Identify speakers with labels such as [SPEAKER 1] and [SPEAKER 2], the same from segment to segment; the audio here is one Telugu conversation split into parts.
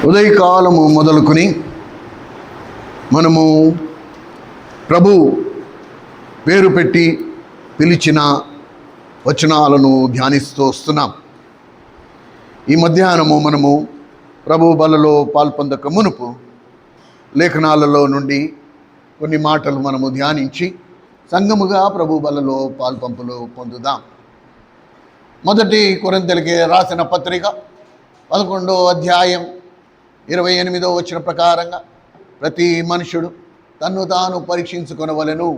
[SPEAKER 1] ఉదయకాలము మొదలుకొని మనము ప్రభు పేరు పెట్టి పిలిచిన వచనాలను ధ్యానిస్తూ వస్తున్నాం. ఈ మధ్యాహ్నము మనము ప్రభు బలలో పాల్పొందక మునుపు లేఖనాలలో నుండి కొన్ని మాటలు మనము ధ్యానించి సంఘముగా ప్రభు బలలో పాల్పంపులు పొందుదాం. మొదటి కొరింథీయులకు రాసిన పత్రిక 11వ అధ్యాయం 28వ వచనం ప్రకారంగా ప్రతి మనుషుడు తన్ను తాను పరీక్షించుకొనవలెను,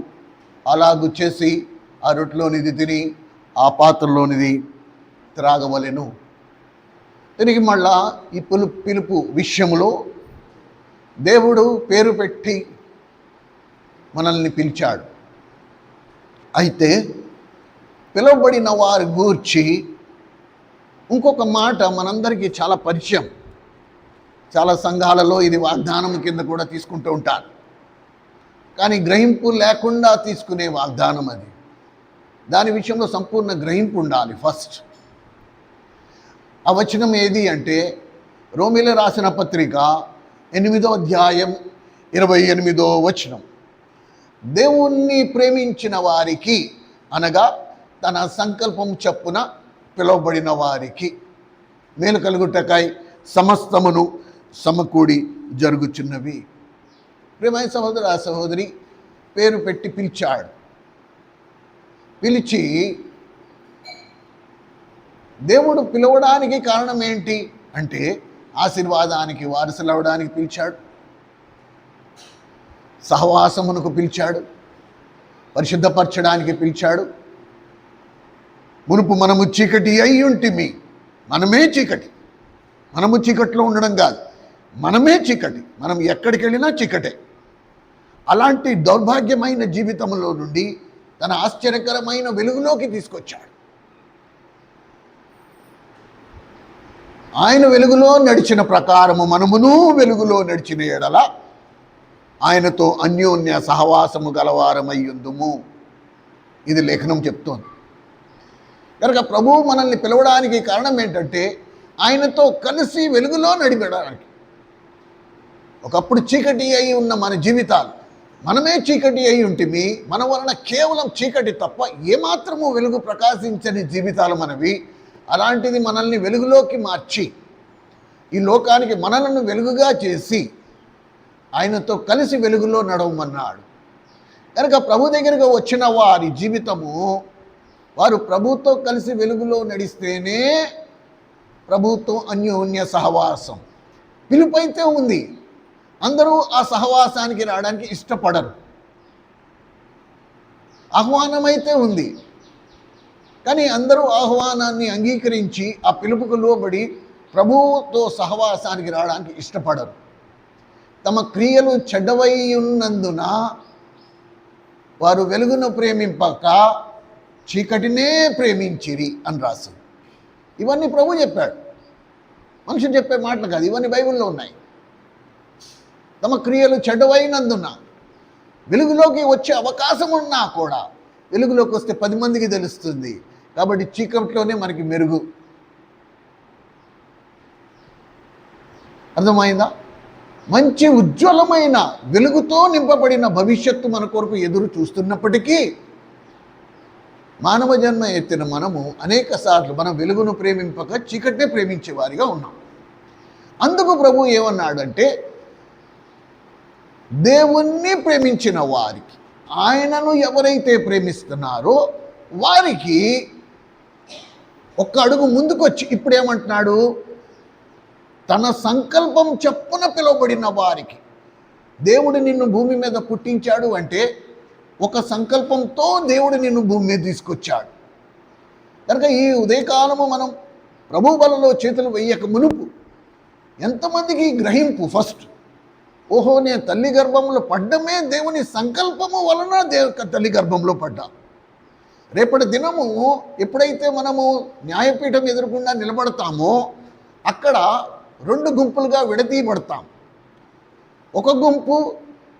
[SPEAKER 1] అలాగు చేసి ఆ రొట్టెలోనిది తిని ఆ పాత్రలోనిది త్రాగవలెను. తిరిగి మళ్ళా ఈ పిలుపు విషయంలో దేవుడు పేరు పెట్టి మనల్ని పిలిచాడు. అయితే పిలువబడిన వారి గూర్చి ఇంకొక మాట మనందరికీ చాలా పరిచయం. చాలా సంఘాలలో ఇది వాగ్దానం కింద కూడా తీసుకుంటూ ఉంటారు, కానీ గ్రహింపు లేకుండా తీసుకునే వాగ్దానం అది. దాని విషయంలో సంపూర్ణ గ్రహింపు ఉండాలి. ఫస్ట్ ఆ వచనం ఏది అంటే రోమీయులకు రాసిన పత్రిక 8వ అధ్యాయం 28వ వచనం. దేవుణ్ణి ప్రేమించిన వారికి, అనగా తన సంకల్పం చొప్పున పిలువబడిన వారికి మేలు కలుగుటకై సమస్తమును సమకూడి జరుగుచున్నవి. ప్రియమైన సహోదర సహోదరి, పేరు పెట్టి పిలిచాడు. పిలిచి దేవుడు పిలవడానికి కారణం ఏంటి అంటే ఆశీర్వాదానికి వారసులు అవడానికి పిలిచాడు, సహవాసమునకు పిలిచాడు, పరిశుద్ధపరచడానికి పిలిచాడు. మునుపు మనము చీకటి అయి ఉంటిమి, మనమే చీకటి. మనము చీకట్లో ఉండడం కాదు, మనమే చీకటి. మనం ఎక్కడికి వెళ్ళినా చీకటే. అలాంటి దౌర్భాగ్యమైన జీవితంలో నుండి తన ఆశ్చర్యకరమైన వెలుగులోకి తీసుకొచ్చాడు. ఆయన వెలుగులో నడిచిన ప్రకారము మనమును వెలుగులో నడిచిన ఎడల ఆయనతో అన్యోన్య సహవాసము గలవారమయ్యుందుము. ఇది లేఖనం చెప్తోంది. కనుక ప్రభువు మనల్ని పిలవడానికి కారణం ఏంటంటే ఆయనతో కలిసి వెలుగులో నడిపడానికి. ఒకప్పుడు చీకటి అయి ఉన్న మన జీవితాలు, మనమే చీకటి అయి ఉంటిమి. మన వలన కేవలం చీకటి తప్ప ఏమాత్రము వెలుగు ప్రకాశించని జీవితాలు మనవి. అలాంటిది మనల్ని వెలుగులోకి మార్చి ఈ లోకానికి మనలను వెలుగుగా చేసి ఆయనతో కలిసి వెలుగులో నడవమన్నాడు. కనుక ప్రభు దగ్గరకు వచ్చిన వారి జీవితము, వారు ప్రభుతో కలిసి వెలుగులో నడిస్తేనే ప్రభుతో అన్యోన్య సహవాసం. పిలుపైతే ఉంది, అందరూ ఆ సహవాసానికి రావడానికి ఇష్టపడరు. ఆహ్వానమైతే ఉంది, కానీ అందరూ ఆహ్వానాన్ని అంగీకరించి ఆ పిలుపుకు లోబడి ప్రభువుతో సహవాసానికి రావడానికి ఇష్టపడరు. తమ క్రియలు చెడ్డవై ఉన్నందున వారు వెలుగును ప్రేమింపక చీకటినే ప్రేమించిరి అని రాసింది. ఇవన్నీ ప్రభు చెప్పాడు, మనుషులు చెప్పే మాటలు కాదు, ఇవన్నీ బైబిల్లో ఉన్నాయి. తమ క్రియలు చెడ్డవైనందున వెలుగులోకి వచ్చే అవకాశం ఉన్నా కూడా వెలుగులోకి వస్తే 10 మందికి తెలుస్తుంది. కాబట్టి చీకట్లోనే మనకి మెరుగు. అర్థమైందా? మంచి ఉజ్వలమైన వెలుగుతో నింపబడిన భవిష్యత్తు మన కొరకు ఎదురు చూస్తున్నప్పటికీ మానవ జన్మ ఎత్తిన మనము అనేక సార్లు మన వెలుగును ప్రేమింపక చీకటినే ప్రేమించే వారిగా ఉన్నాం. అందుకు ప్రభు ఏమన్నాడంటే దేవుణ్ణి ప్రేమించిన వారికి, ఆయనను ఎవరైతే ప్రేమిస్తున్నారో వారికి ఒక్క అడుగు ముందుకొచ్చి ఇప్పుడు ఏమంటున్నాడు, తన సంకల్పం చొప్పున పిలువబడిన వారికి. దేవుడు నిన్ను భూమి మీద పుట్టించాడు అంటే ఒక సంకల్పంతో దేవుడు నిన్ను భూమి మీద తీసుకొచ్చాడు. కనుక ఈ ఉదయకాలము మనం ప్రభు బలలో చేతులు వెయ్యక మునుపు ఎంతమందికి గ్రహింపు ఫస్ట్, ఓహో నేను తల్లి గర్భంలో పడ్డమే దేవుని సంకల్పము వలన తల్లి గర్భంలో పడ్డా. రేపటి దినము ఎప్పుడైతే మనము న్యాయపీఠం ఎదురుకుండా నిలబడతామో అక్కడ 2 గుంపులుగా విడతీయబడతాం. ఒక గుంపు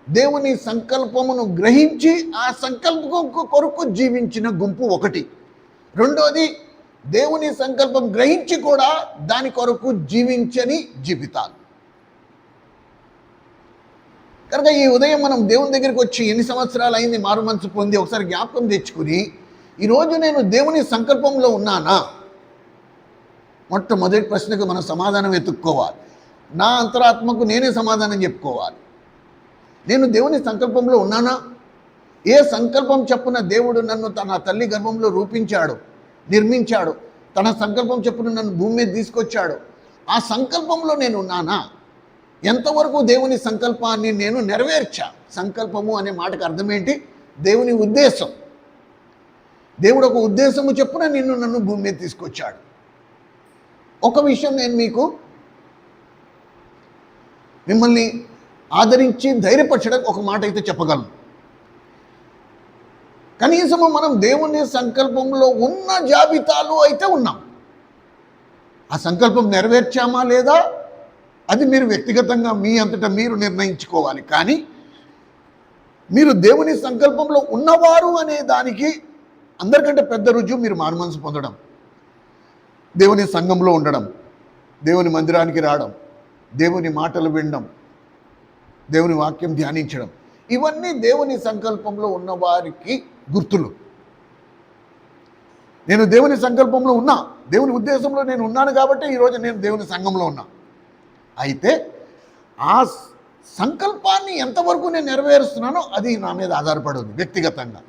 [SPEAKER 1] దేవుని సంకల్పమును గ్రహించి ఆ సంకల్పం కొరకు జీవించిన గుంపు ఒకటి. రెండోది దేవుని సంకల్పం గ్రహించి కూడా దాని కొరకు జీవించని జీవితాలు. కనుక ఈ ఉదయం మనం దేవుని దగ్గరికి వచ్చి ఎన్ని సంవత్సరాలు అయింది మారు మనసు పొంది ఒకసారి జ్ఞాపకం తెచ్చుకుని, ఈరోజు నేను దేవుని సంకల్పంలో ఉన్నానా? మొట్టమొదటి ప్రశ్నకు మనం సమాధానం వెతుక్కోవాలి. నా అంతరాత్మకు నేనే సమాధానం చెప్పుకోవాలి. నేను దేవుని సంకల్పంలో ఉన్నానా? ఏ సంకల్పం చెప్పున దేవుడు నన్ను తన తల్లి గర్భంలో రూపించాడు, నిర్మించాడు, తన సంకల్పం చెప్పున నన్ను భూమి మీద తీసుకొచ్చాడు, ఆ సంకల్పంలో నేను ఉన్నానా? ఎంతవరకు దేవుని సంకల్పాన్ని నేను నెరవేర్చా? సంకల్పము అనే మాటకు అర్థం ఏంటి? దేవుని ఉద్దేశం. దేవుడు ఒక ఉద్దేశము చెప్పున నన్ను భూమి మీద తీసుకొచ్చాడు. ఒక విషయం నేను మిమ్మల్ని ఆదరించి ధైర్యపరచడానికి ఒక మాట అయితే చెప్పగలను. కనీసము మనం దేవుని సంకల్పంలో ఉన్న జాబితాలో అయితే ఉన్నాం. ఆ సంకల్పం నెరవేర్చామా లేదా అది మీరు వ్యక్తిగతంగా మీ అంతటా మీరు నిర్ణయించుకోవాలి. కానీ మీరు దేవుని సంకల్పంలో ఉన్నవారు అనే దానికి అందరికంటే పెద్ద రుజువు మీరు మారుమనసు పొందడం, దేవుని సంఘంలో ఉండడం, దేవుని మందిరానికి రావడం, దేవుని మాటలు వినడం, దేవుని వాక్యం ధ్యానించడం, ఇవన్నీ దేవుని సంకల్పంలో ఉన్నవారికి గుర్తులు. నేను దేవుని సంకల్పంలో ఉన్నా, దేవుని ఉద్దేశంలో నేను ఉన్నాను కాబట్టి ఈరోజు నేను దేవుని సంఘంలో ఉన్నా. అయితే ఆ సంకల్పాన్ని ఎంతవరకు నేను నెరవేరుస్తున్నానో అది నా మీద ఆధారపడి ఉంది వ్యక్తిగతంగా.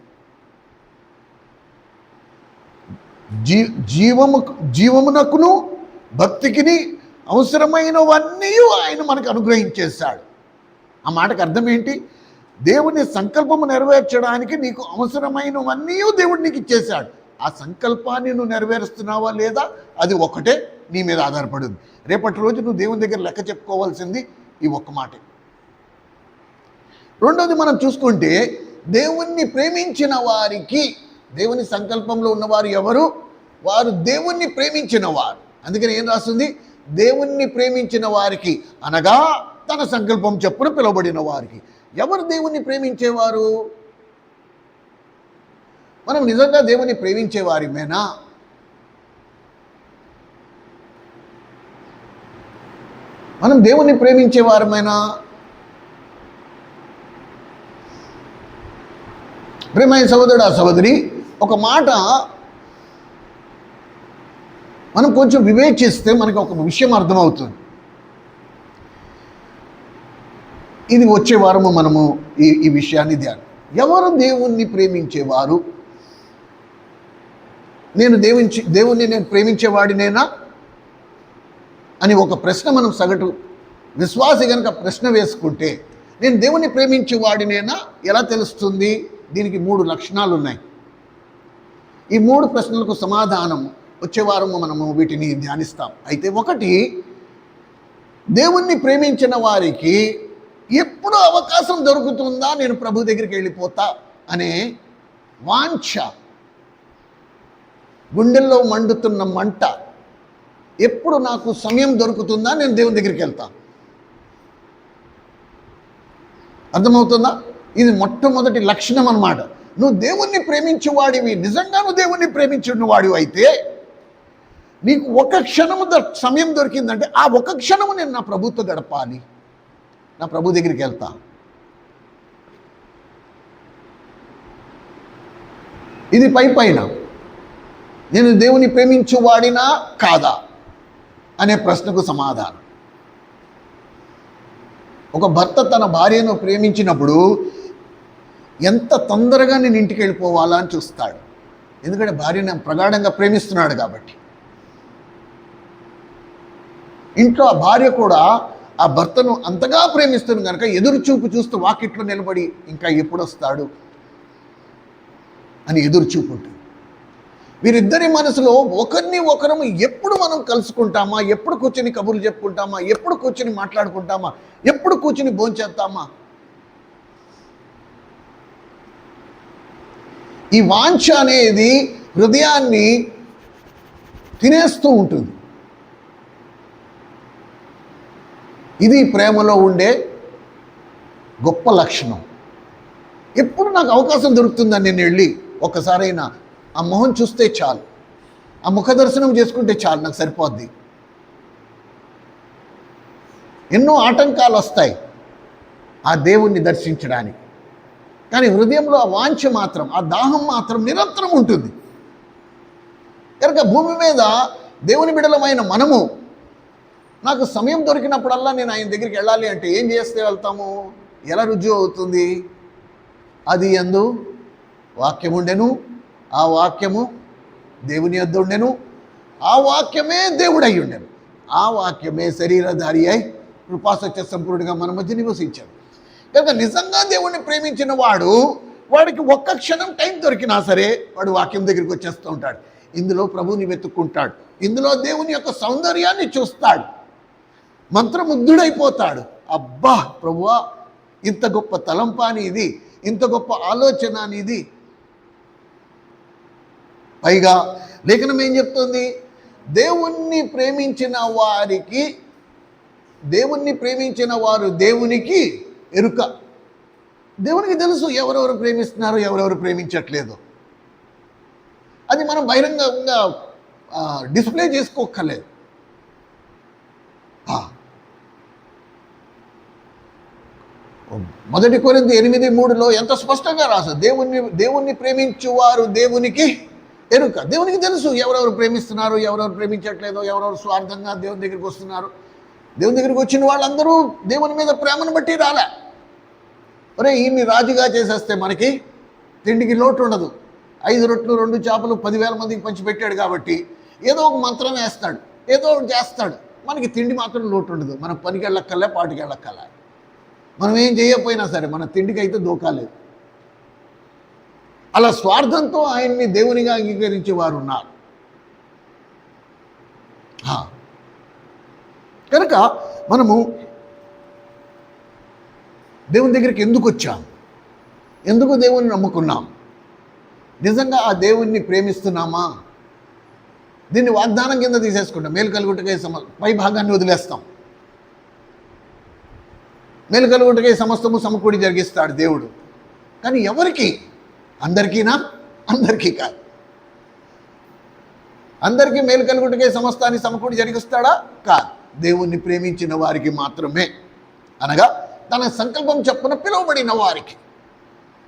[SPEAKER 1] జీవమునకును భక్తికిని అవసరమైనవన్నీ ఆయన మనకు అనుగ్రహించేశాడు. ఆ మాటకు అర్థం ఏంటి? దేవుని సంకల్పము నెరవేర్చడానికి నీకు అవసరమైనవన్నీ దేవుడు నీకు ఇచ్చేశాడు. ఆ సంకల్పాన్ని నువ్వు నెరవేరుస్తున్నావా లేదా అది ఒకటే నీ మీద ఆధారపడి ఉంది. రేపటి రోజు నువ్వు దేవుని దగ్గర లెక్క చెప్పుకోవాల్సింది ఈ ఒక్క మాటే. రెండోది మనం చూసుకుంటే దేవుణ్ణి ప్రేమించిన వారికి, దేవుని సంకల్పంలో ఉన్నవారు ఎవరు? వారు దేవుణ్ణి ప్రేమించిన వారు. అందుకని ఏం రాస్తుంది? దేవుణ్ణి ప్రేమించిన వారికి, అనగా తన సంకల్పం చెప్పున పిలువబడిన వారికి. ఎవరు దేవుణ్ణి ప్రేమించేవారు? మనం నిజంగా దేవుణ్ణి ప్రేమించేవారిమేనా? మనం దేవుణ్ణి ప్రేమించేవారమేనా? ప్రేమైన సహోదరుడు, సహోదరి, ఒక మాట మనం కొంచెం వివేచిస్తే మనకి ఒక విషయం అర్థమవుతుంది. ఇది వచ్చే వారము మనము ఈ విషయాన్ని ధ్యానం. ఎవరు దేవుణ్ణి ప్రేమించేవారు? నేను దేవుణ్ణి నేను ప్రేమించేవాడినేనా అని ఒక ప్రశ్న మనం సగటు విశ్వాసి కనుక ప్రశ్న వేసుకుంటే, నేను దేవుణ్ణి ప్రేమించేవాడినేనా ఎలా తెలుస్తుంది? దీనికి 3 లక్షణాలు ఉన్నాయి. ఈ 3 ప్రశ్నలకు సమాధానం వచ్చే వారము మనము వీటిని ధ్యానిస్తాం. అయితే ఒకటి, దేవుణ్ణి ప్రేమించిన వారికి ఎప్పుడు అవకాశం దొరుకుతుందా నేను ప్రభు దగ్గరికి వెళ్ళిపోతా అనే వాంఛ, గుండెల్లో మండుతున్న మంట, ఎప్పుడు నాకు సమయం దొరుకుతుందా నేను దేవుని దగ్గరికి వెళ్తా. అర్థమవుతుందా? ఇది మొట్టమొదటి లక్షణం అన్నమాట. నువ్వు దేవుణ్ణి ప్రేమించేవాడివి, నిజంగా నువ్వు దేవుణ్ణి ప్రేమించిన వాడివి అయితే నీకు ఒక క్షణము సమయం దొరికిందంటే ఆ ఒక క్షణము నేను నా ప్రభుతో గడపాలి, నా ప్రభు దగ్గరికి వెళ్తా. ఇది పైన నేను దేవుని ప్రేమించేవాడినా కాదా అనే ప్రశ్నకు సమాధానం. ఒక భర్త తన భార్యను ప్రేమించినప్పుడు ఎంత తొందరగా నేను ఇంటికి వెళ్ళిపోవాలా అని చూస్తాడు. ఎందుకంటే భార్యను ప్రగాఢంగా ప్రేమిస్తున్నాడు కాబట్టి. ఇంట్లో ఆ భార్య కూడా ఆ భర్తను అంతగా ప్రేమిస్తుంది కనుక ఎదురు చూపు చూస్తూ వాకిట్లో నిలబడి ఇంకా ఎప్పుడు వస్తాడు అని ఎదురు చూపు ఉంటుంది. వీరిద్దరి మనసులో ఒకరిని ఒకరము ఎప్పుడు మనం కలుసుకుంటామా, ఎప్పుడు కూర్చొని కబుర్లు చెప్పుకుంటామా, ఎప్పుడు కూర్చొని మాట్లాడుకుంటామా, ఎప్పుడు కూర్చొని భోంచేస్తామా, ఈ వాంఛ అనేది హృదయాన్ని తినేస్తూ ఉంటుంది. ఇది ప్రేమలో ఉండే గొప్ప లక్షణం. ఎప్పుడు నాకు అవకాశం దొరుకుతుందని నేను వెళ్ళి ఒక్కసారైనా ఆ మొహం చూస్తే చాలు, ఆ ముఖ దర్శనం చేసుకుంటే చాలు, నాకు సరిపోద్ది. ఎన్నో ఆటంకాలు వస్తాయి ఆ దేవుణ్ణి దర్శించడానికి, కానీ హృదయంలో ఆ వాంఛ మాత్రం, ఆ దాహం మాత్రం నిరంతరం ఉంటుంది. కనుక భూమి మీద దేవుని బిడలమైన మనము నాకు సమయం దొరికినప్పుడల్లా నేను ఆయన దగ్గరికి వెళ్ళాలి అంటే ఏం చేస్తే వెళ్తాము? ఎలా రుజువు అవుతుంది? అది యందు వాక్యం ఉండెను, ఆ వాక్యము దేవుని యొద్ద ఉండెను, ఆ వాక్యమే దేవుడు అయి ఉండెను, ఆ వాక్యమే శరీరధారి అయి కృపాసత్య సంపూర్ణుడిగా మన మధ్య నివసించాడు. కనుక నిజంగా దేవుణ్ణి ప్రేమించిన వాడికి ఒక్క క్షణం టైం దొరికినా సరే వాడు వాక్యం దగ్గరికి వచ్చేస్తూ ఉంటాడు. ఇందులో ప్రభువుని వెతుక్కుంటాడు, ఇందులో దేవుని యొక్క సౌందర్యాన్ని చూస్తాడు, మంత్రముగ్ధుడైపోతాడు. అబ్బా ప్రభువా, ఇంత గొప్ప తలంపాని ఇది, ఇంత గొప్ప ఆలోచన ఇది. పైగా లేఖనం ఏం చెప్తుంది? దేవుణ్ణి ప్రేమించిన వారు దేవునికి ఎరుక. దేవునికి తెలుసు ఎవరెవరు ప్రేమిస్తున్నారో ఎవరెవరు ప్రేమించట్లేదు. అది మనం బహిరంగంగా డిస్ప్లే చేసుకోక్కర్లేదు. మొదటి కొరింథీ 8:3 ఎంత స్పష్టంగా రాశారు, దేవుణ్ణి ప్రేమించువారు దేవునికి ఎరుక. దేవునికి తెలుసు ఎవరెవరు ప్రేమిస్తున్నారో ఎవరెవరు ప్రేమించట్లేదో, ఎవరెవరు స్వార్థంగా దేవుని దగ్గరికి వస్తున్నారు. దేవుని దగ్గరికి వచ్చిన వాళ్ళందరూ దేవుని మీద ప్రేమను బట్టి రాలే. ఒరే, ఈయన్ని రాజుగా చేసేస్తే మనకి తిండికి లోటు ఉండదు. 5 రొట్టెలు 2 చేపలు 10,000 మందికి పంచిపెట్టాడు కాబట్టి ఏదో ఒక మంత్రం వేస్తాడు, ఏదో ఒకటి చేస్తాడు, మనకి తిండి మాత్రం లోటు ఉండదు. మనం పనికి వెళ్ళక్కర్లే, పాటికి వెళ్ళక్కర్లే. మనం ఏం చేయకపోయినా సరే మన తిండికి అయితే దోకాలేదు. అలా స్వార్థంతో ఆయన్ని దేవునిగా అంగీకరించే వారు ఉన్నారు. కనుక మనము దేవుని దగ్గరికి ఎందుకు వచ్చాం? ఎందుకు దేవుని నమ్ముకున్నాం? నిజంగా ఆ దేవుణ్ణి ప్రేమిస్తున్నామా? దీన్ని వాగ్దానం కింద తీసేసుకుంటాం. మేలు కలుగుటకై పై భాగాన్ని వదిలేస్తాం. మేలు కలుగుటకై సమస్తము సమకూడి జరిగిస్తాడు దేవుడు. కానీ ఎవరికి? అందరికీనా? అందరికీ కాదు. అందరికీ మేలు కలుగుటకై సమస్తాన్ని సమకూడి జరిగిస్తాడా? కాదు. దేవుణ్ణి ప్రేమించిన వారికి మాత్రమే, అనగా తన సంకల్పం చొప్పున పిలువబడిన వారికి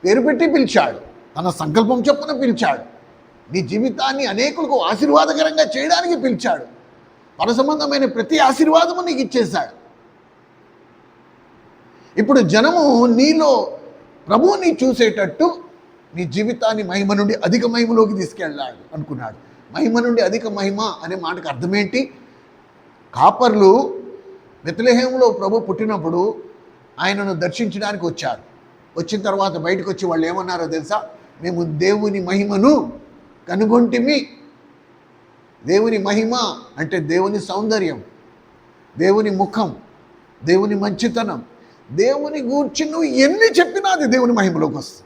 [SPEAKER 1] పేరు పెట్టి పిలిచాడు. తన సంకల్పం చొప్పున పిలిచాడు. నీ జీవితాన్ని అనేకులకు ఆశీర్వాదకరంగా చేయడానికి పిలిచాడు. పరసంబంధమైన ప్రతి ఆశీర్వాదము నీకు ఇచ్చేశాడు. ఇప్పుడు జనము నీలో ప్రభువుని చూసేటట్టు నీ జీవితాన్ని మహిమ నుండి అధిక మహిమలోకి తీసుకెళ్ళాడు అనుకున్నాడు. మహిమ నుండి అధిక మహిమ అనే మాటకు అర్థమేంటి? కాపర్లు బెత్లెహేములో ప్రభు పుట్టినప్పుడు ఆయనను దర్శించడానికి వచ్చారు. వచ్చిన తర్వాత బయటకు వచ్చి వాళ్ళు ఏమన్నారో తెలుసా? మేము దేవుని మహిమను కనుగొంటిమి. దేవుని మహిమ అంటే దేవుని సౌందర్యం, దేవుని ముఖం, దేవుని మంచితనం, దేవుని గూర్చి నువ్వు ఎన్ని చెప్పినా అది దేవుని మహిమలోకి వస్తుంది.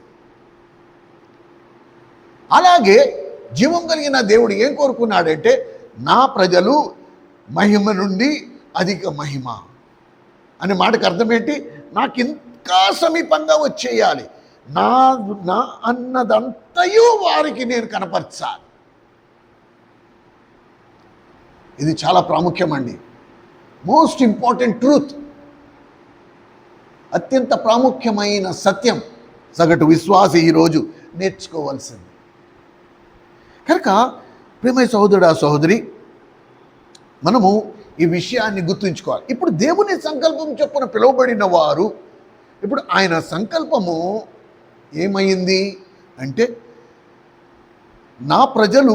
[SPEAKER 1] అలాగే జీవం కలిగిన దేవుడు ఏం కోరుకున్నాడంటే, నా ప్రజలు మహిమ నుండి అధిక మహిమ అనే మాటకు అర్థం ఏంటి? నాకు ఇంకా సమీపంగా వచ్చేయాలి, నా అన్నదంతయు వారికి నేను కనపరచాలి. ఇది చాలా ప్రాముఖ్యమండి. మోస్ట్ ఇంపార్టెంట్ ట్రూత్, అత్యంత ప్రాముఖ్యమైన సత్యం సగటు విశ్వాసి ఈరోజు నేర్చుకోవాల్సింది. కనుక ప్రియమైన సహోదరుడా సహోదరి, మనము ఈ విషయాన్ని గుర్తుంచుకోవాలి. ఇప్పుడు దేవుని సంకల్పం చొప్పున పిలువబడిన వారు, ఇప్పుడు ఆయన సంకల్పము ఏమైంది అంటే, నా ప్రజలు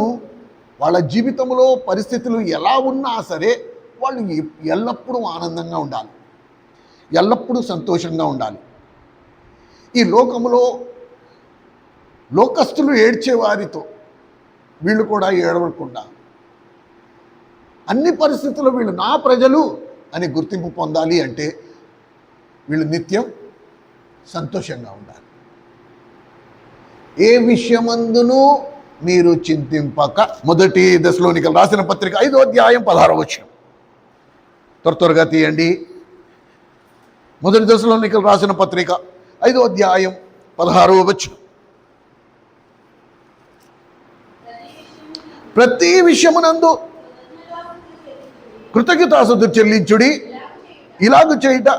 [SPEAKER 1] వాళ్ళ జీవితంలో పరిస్థితులు ఎలా ఉన్నా సరే వాళ్ళు ఎల్లప్పుడూ ఆనందంగా ఉండాలి, ఎల్లప్పుడూ సంతోషంగా ఉండాలి. ఈ లోకములో లోకస్తులు ఏడ్చేవారితో వీళ్ళు కూడా ఏడవకుండా, అన్ని పరిస్థితుల్లో వీళ్ళు నా ప్రజలు అని గుర్తింపు పొందాలి అంటే వీళ్ళు నిత్యం సంతోషంగా ఉండాలి. ఏ విషయమందును మీరు చింతింపక. 1 దశలోనికలు రాసిన పత్రిక 5వ అధ్యాయం 16వ వచనం. త్వరగా తీయండి. మొదటి దశలోనికలు రాసిన పత్రిక 5వ అధ్యాయం 16వ వచనం. ప్రతి విషయమునందు కృతజ్ఞతాస్తుతులు చెల్లించుడి, ఇలాగు చేయుట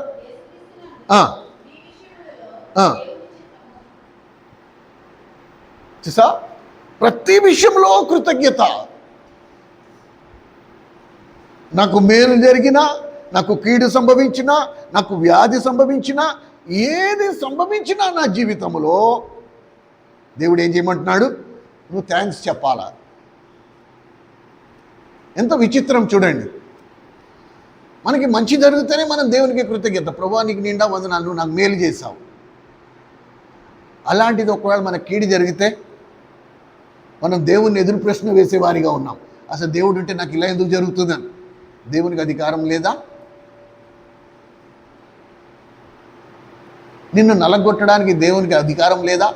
[SPEAKER 1] చూసా, ప్రతి విషయంలో కృతజ్ఞత. నాకు మేలు జరిగినా, నాకు కీడు సంభవించినా, నాకు వ్యాధి సంభవించినా, ఏది సంభవించినా నా జీవితంలో దేవుడు ఏం చేయమంటున్నాడు? నువ్వు థ్యాంక్స్ చెప్పాలా. ఎంత విచిత్రం చూడండి. మనకి మంచి జరిగితేనే మనం దేవునికి కృతజ్ఞత. ప్రభువా నీకు నిండా వందనాలు, నువ్వు నాకు మేలు చేశావు. అలాంటిది ఒకవేళ మన కీడు జరిగితే మనం దేవుణ్ణి ఎదురు ప్రశ్న వేసేవారిగా ఉన్నాం. అసలు దేవుడు ఉంటే నాకు ఇలా ఎందుకు జరుగుతుందని. దేవునికి అధికారం లేదా? నిన్ను నలగొట్టడానికి దేవునికి అధికారం లేదా?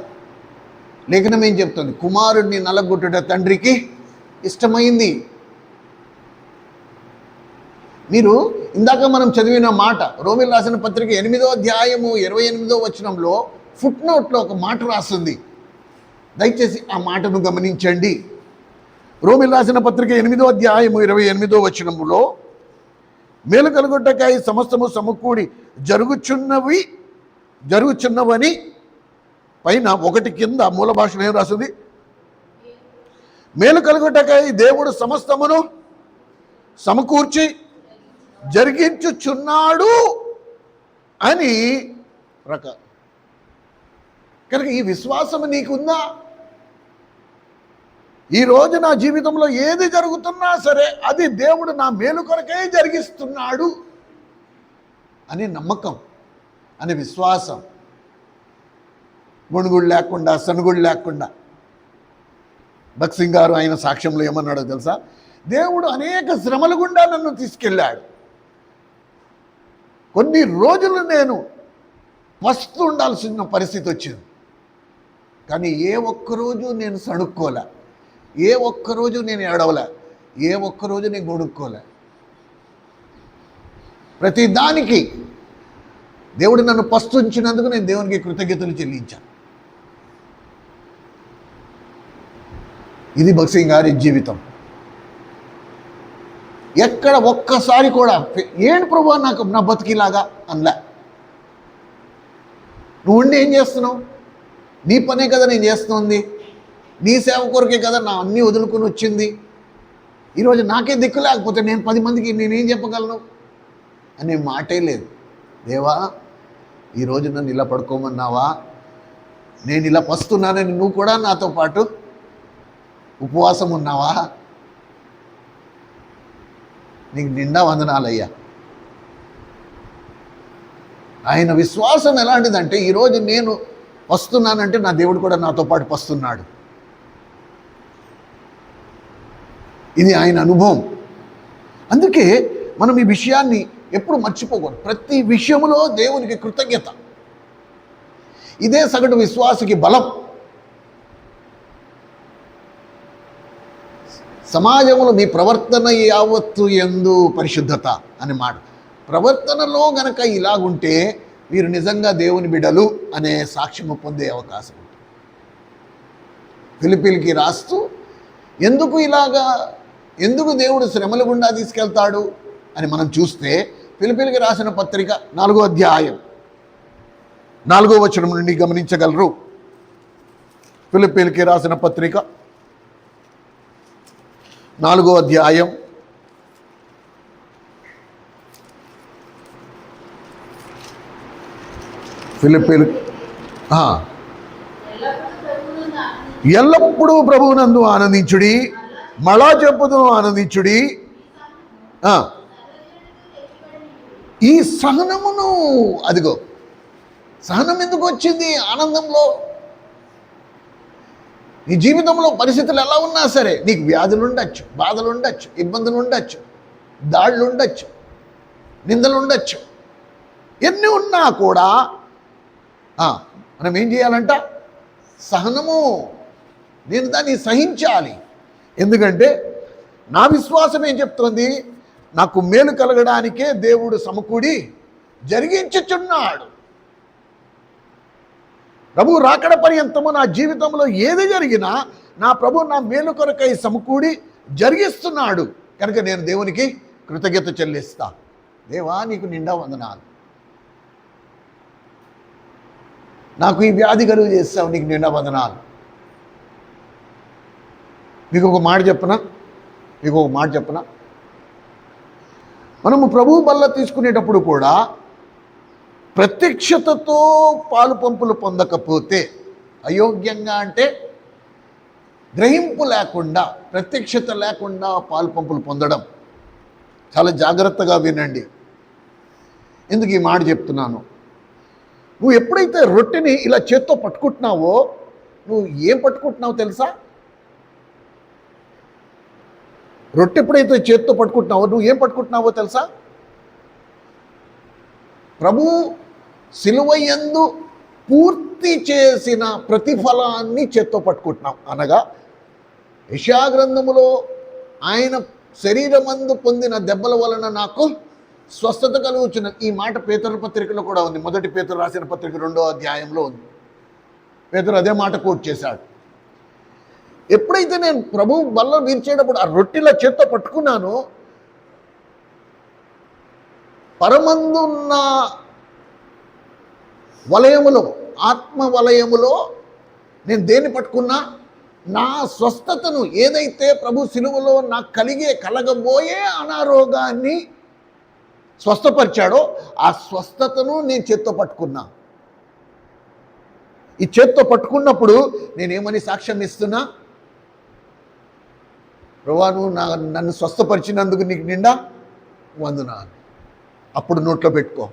[SPEAKER 1] లేఖనం ఏం చెప్తుంది? కుమారుడిని నలగొట్టుట తండ్రికి ఇష్టమైంది. మీరు ఇందాక మనం చదివిన మాట, రోమీయులకు రాసిన పత్రిక 8వ అధ్యాయము 28వ వచనంలో ఫుట్ నోట్లో ఒక మాట రాస్తుంది. దయచేసి ఆ మాటను గమనించండి. రోమీయులకు రాసిన పత్రిక 8వ అధ్యాయము 28వ వచనములో మేలు కలుగుటకై సమస్తము సమకూడి జరుగుచున్నవని పైన ఒకటి కింద మూల భాషలో ఏం రాస్తుంది? మేలు కలుగుటకై దేవుడు సమస్తమును సమకూర్చి జరిగించుచున్నాడు అని ప్రకారం. కనుక ఈ విశ్వాసం నీకుందా? ఈరోజు నా జీవితంలో ఏది జరుగుతున్నా సరే అది దేవుడు నా మేలు కొరకే జరిగిస్తున్నాడు అనే నమ్మకం, అనే విశ్వాసం. గొణుగుడు లేకుండా, సనుగుడు లేకుండా. భక్సింగ్ గారు ఆయన సాక్ష్యంలో ఏమన్నాడో తెలుసా? దేవుడు అనేక శ్రమల గుండా నన్ను తీసుకెళ్ళాడు. కొన్ని రోజులు నేను పస్తు ఉండాల్సిన పరిస్థితి వచ్చింది. కానీ ఏ ఒక్కరోజు నేను సణుక్కోలే, ఏ ఒక్కరోజు నేను ఏడవలే, ఏ ఒక్కరోజు నేను గొడుక్కోలే. ప్రతి దానికి దేవుడు నన్ను పస్తుంచినందుకు నేను దేవునికి కృతజ్ఞతలు చెల్లించాను. ఇది భక్సింగ్ గారి జీవితం. ఎక్కడ ఒక్కసారి కూడా ఏంటి ప్రభువా నాకు నా బతికిలాగా అనలే. నువ్వు ఉండి ఏం చేస్తున్నావు? నీ పనే కదా నేను చేస్తుంది, నీ సేవ కొరకే కదా నా అన్నీ వదులుకొని వచ్చింది. ఈరోజు నాకే దిక్కు లేకపోతే నేను 10 మందికి నేనేం చెప్పగలను అనే మాటే లేదు. దేవా ఈరోజు నన్ను ఇలా పడుకోమన్నావా? నేను ఇలా పస్తున్నానని నువ్వు కూడా నాతో పాటు ఉపవాసం ఉన్నావా? నీకు నిండా వందనాలయ్యా. ఆయన విశ్వాసం ఎలాంటిదంటే ఈరోజు నేను వస్తున్నానంటే నా దేవుడు కూడా నాతో పాటు వస్తున్నాడు. ఇది ఆయన అనుభవం. అందుకే మనం ఈ విషయాన్ని ఎప్పుడు మర్చిపోకూడదు. ప్రతి విషయంలో దేవునికి కృతజ్ఞత. ఇదే సగటు విశ్వాసకి బలం. సమాజంలో మీ ప్రవర్తన యావత్తు యందు పరిశుద్ధత అనే మాట. ప్రవర్తనలో గనక ఇలాగుంటే మీరు నిజంగా దేవుని బిడ్డలు అనే సాక్ష్యము పొందే అవకాశం ఉంటుంది. ఫిలిప్పీయులకి రాస్తూ ఎందుకు దేవుడు శ్రమల గుండా తీసుకెళ్తాడు అని మనం చూస్తే, ఫిలిప్పీయులకి రాసిన పత్రిక 4వ అధ్యాయం 4వ వచనం నుండి గమనించగలరు. ఫిలిప్పీయులకి రాసిన పత్రిక 4వ అధ్యాయం 4 ఎల్లప్పుడూ ప్రభువునందు ఆనందించుడి, మళ్ళా చెప్పుదు ఆనందించుడి. ఈ సహనమును, అదిగో సహనం ఎందుకు వచ్చింది? ఆనందంలో. నీ జీవితంలో పరిస్థితులు ఎలా ఉన్నా సరే, నీకు వ్యాధులు ఉండొచ్చు, బాధలు ఉండొచ్చు, ఇబ్బందులు ఉండొచ్చు, దాడులు ఉండొచ్చు, నిందలు ఉండొచ్చు. ఎన్ని ఉన్నా కూడా మనం ఏం చేయాలంట? సహనము. నేను దాన్ని సహించాలి. ఎందుకంటే నా విశ్వాసం ఏం చెప్తోంది? నాకు మేలు కలగడానికే దేవుడు సమకూడి జరిగించుచున్నాడు. ప్రభు రాకడ పర్యంతము నా జీవితంలో ఏది జరిగినా నా ప్రభు నా మేలు కొరకై సమకూడి జరిగిస్తున్నాడు కనుక నేను దేవునికి కృతజ్ఞత చెల్లిస్తా. దేవా నీకు నిండా వందనాలు, నాకు ఈ వ్యాధి కలుగు చేస్తావు, నీకు నిండా వందనాలు. మీకు ఒక మాట చెప్పనా, మనము ప్రభు బల్ల తీసుకునేటప్పుడు కూడా ప్రత్యక్షతతో పాలు పంపులు పొందకపోతే అయోగ్యంగా, అంటే గ్రహింపు లేకుండా, ప్రత్యక్షత లేకుండా పాలు పంపులు పొందడం. చాలా జాగ్రత్తగా వినండి. ఎందుకు ఈ మాట చెప్తున్నాను? నువ్వు ఎప్పుడైతే రొట్టెని ఇలా చేత్తో పట్టుకుంటున్నావో, నువ్వు ఏం పట్టుకుంటున్నావో తెలుసా? రొట్టె ఎప్పుడైతే చేత్తో పట్టుకుంటున్నావో నువ్వు ఏం పట్టుకుంటున్నావో తెలుసా? ప్రభు సిలువయందు పూర్తి చేసిన ప్రతిఫలాన్ని చేత్తో పట్టుకుంటున్నాం. అనగా యెషయా గ్రంథములో ఆయన శరీరమందు పొందిన దెబ్బల వలన నాకు స్వస్థత కలుగుచున్నది. ఈ మాట పేతురు పత్రికలో కూడా ఉంది. మొదటి పేతురు రాసిన పత్రిక 2వ అధ్యాయంలో ఉంది. పేతురు అదే మాట కోట్ చేశాడు. ఎప్పుడైతే నేను ప్రభు బల్ల విరిచేటప్పుడు ఆ రొట్టెల చేత్తో పట్టుకున్నానో, పరమందున్న వలయములో, ఆత్మ వలయములో నేను దేన్ని పట్టుకున్నా? నా స్వస్థతను, ఏదైతే ప్రభు సిలువలో నాకు కలగబోయే అనారోగాన్ని స్వస్థపరిచాడో ఆ స్వస్థతను నేను చేత్తో పట్టుకున్నా. ఈ చేత్తో పట్టుకున్నప్పుడు నేనేమని సాక్ష్యం ఇస్తున్నా? ప్రభువా నువ్వు నన్ను స్వస్థపరిచినందుకు నీకు నిండా వందనాలు. అప్పుడు నోట్లో పెట్టుకో.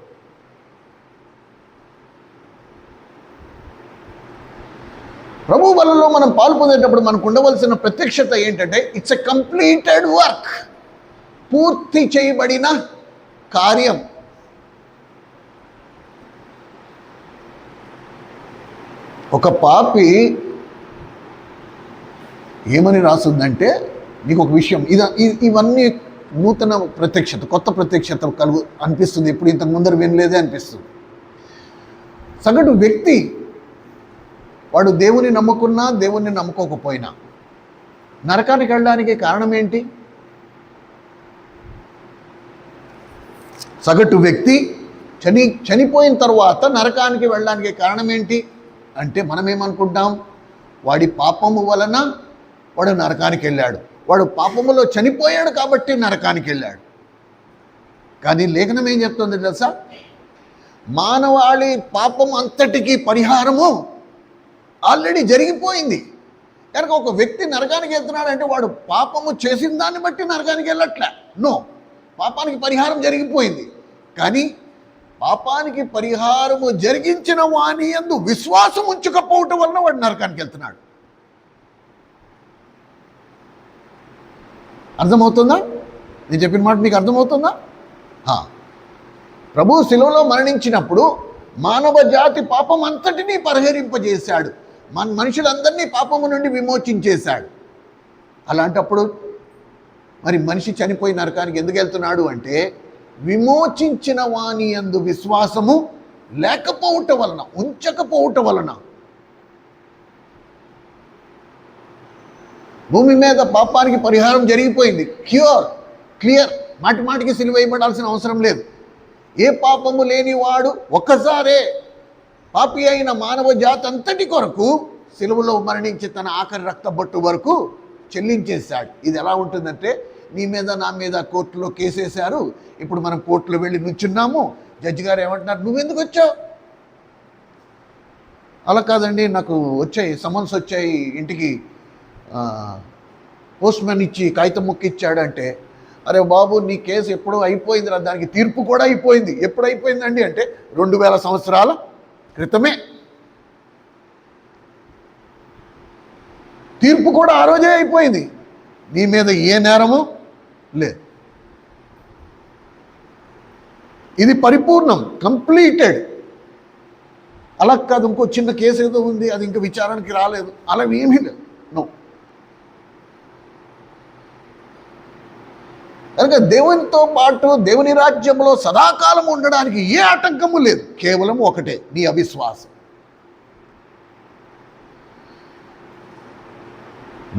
[SPEAKER 1] ప్రభు వలలో మనం పాలు పొందేటప్పుడు మనకు ఉండవలసిన ప్రత్యక్షత ఏంటంటే, ఇట్స్ ఎ కంప్లీటెడ్ వర్క్, పూర్తి చేయబడిన కార్యం. ఒక పాపి ఏమని రాస్తుందంటే, నీకు ఒక విషయం, ఇవన్నీ నూతన ప్రత్యక్షత, కొత్త ప్రత్యక్షత అనిపిస్తుంది. ఇప్పుడు ఇంతకు ముందర వినలేదే అనిపిస్తుంది. సగటు వ్యక్తి వాడు దేవుని నమ్ముకున్నా దేవుణ్ణి నమ్ముకోకపోయినా నరకానికి వెళ్ళడానికి కారణం ఏంటి? సగటు వ్యక్తి చనిపోయిన తర్వాత నరకానికి వెళ్ళడానికి కారణం ఏంటి అంటే, మనమేమనుకుంటాం, వాడి పాపము వలన వాడు నరకానికి వెళ్ళాడు, వాడు పాపములో చనిపోయాడు కాబట్టి నరకానికి వెళ్ళాడు. కానీ లేఖనం ఏం చెప్తుంది తెలుసా? మానవాళి పాపం అంతటికీ పరిహారము ఆల్రెడీ జరిగిపోయింది. కనుక ఒక వ్యక్తి నరకానికి వెళ్తున్నాడంటే వాడు పాపము చేసిన దాన్ని బట్టి నరకానికి వెళ్ళట్లే. నో, పాపానికి పరిహారం జరిగిపోయింది. కానీ పాపానికి పరిహారము జరిగించిన వాని యందు విశ్వాసం ఉంచకపోవటం వలన వాడు నరకానికి వెళ్తున్నాడు. అర్థమవుతుందా? నేను చెప్పిన మాట మీకు అర్థమవుతుందా? ప్రభు శిలువలో మరణించినప్పుడు మానవ జాతి పాపం అంతటినీ పరిహరింపజేశాడు, మనుషులందరినీ పాపము నుండి విమోచించేశాడు. అలాంటప్పుడు మరి మనిషి చనిపోయి నరకానికి ఎందుకు వెళ్తున్నాడు అంటే, విమోచించిన వాని యందు విశ్వాసము లేకపోవటం వలన, ఉంచకపోవటం వలన. భూమి మీద పాపానికి పరిహారం జరిగిపోయింది, క్లియర్. మాటి మాటికి సిలువ వేయబడాల్సిన అవసరం లేదు. ఏ పాపము లేని వాడు ఒక్కసారే పాపి అయిన మానవ జాతి అంతటి కొరకు సిలువలో మరణించి తన ఆఖరి రక్తబొట్టు వరకు చెల్లించేశాడు. ఇది ఎలా ఉంటుందంటే, నీ మీద నా మీద కోర్టులో కేసేశారు, ఇప్పుడు మనం కోర్టులో వెళ్ళి నుంచున్నాము, జడ్జి గారు ఏమంటున్నారు, నువ్వెందుకు వచ్చావు? అలా కాదండి, నాకు వచ్చాయి సమన్స్ వచ్చాయి, ఇంటికి పోస్ట్ మ్యాన్ ఇచ్చి కాగితం ముక్క ఇచ్చాడంటే, అరే బాబు నీ కేసు ఎప్పుడో అయిపోయింది రా, దానికి తీర్పు కూడా అయిపోయింది. ఎప్పుడు అయిపోయిందండి అంటే 2000 సంవత్సరాల క్రితమే. తీర్పు కూడా ఆ రోజే అయిపోయింది. నీ మీద ఏ నేరము లేదు. ఇది పరిపూర్ణం, కంప్లీటెడ్. అలా కాదు, ఇంకో చిన్న కేసు ఏదో ఉంది, అది ఇంకా విచారణకి రాలేదు, అలా ఏమీ లేదు. నో. కనుక దేవునితో పాటు దేవుని రాజ్యంలో సదాకాలం ఉండడానికి ఏ ఆటంకము లేదు, కేవలం ఒకటే, నీ అవిశ్వాసం.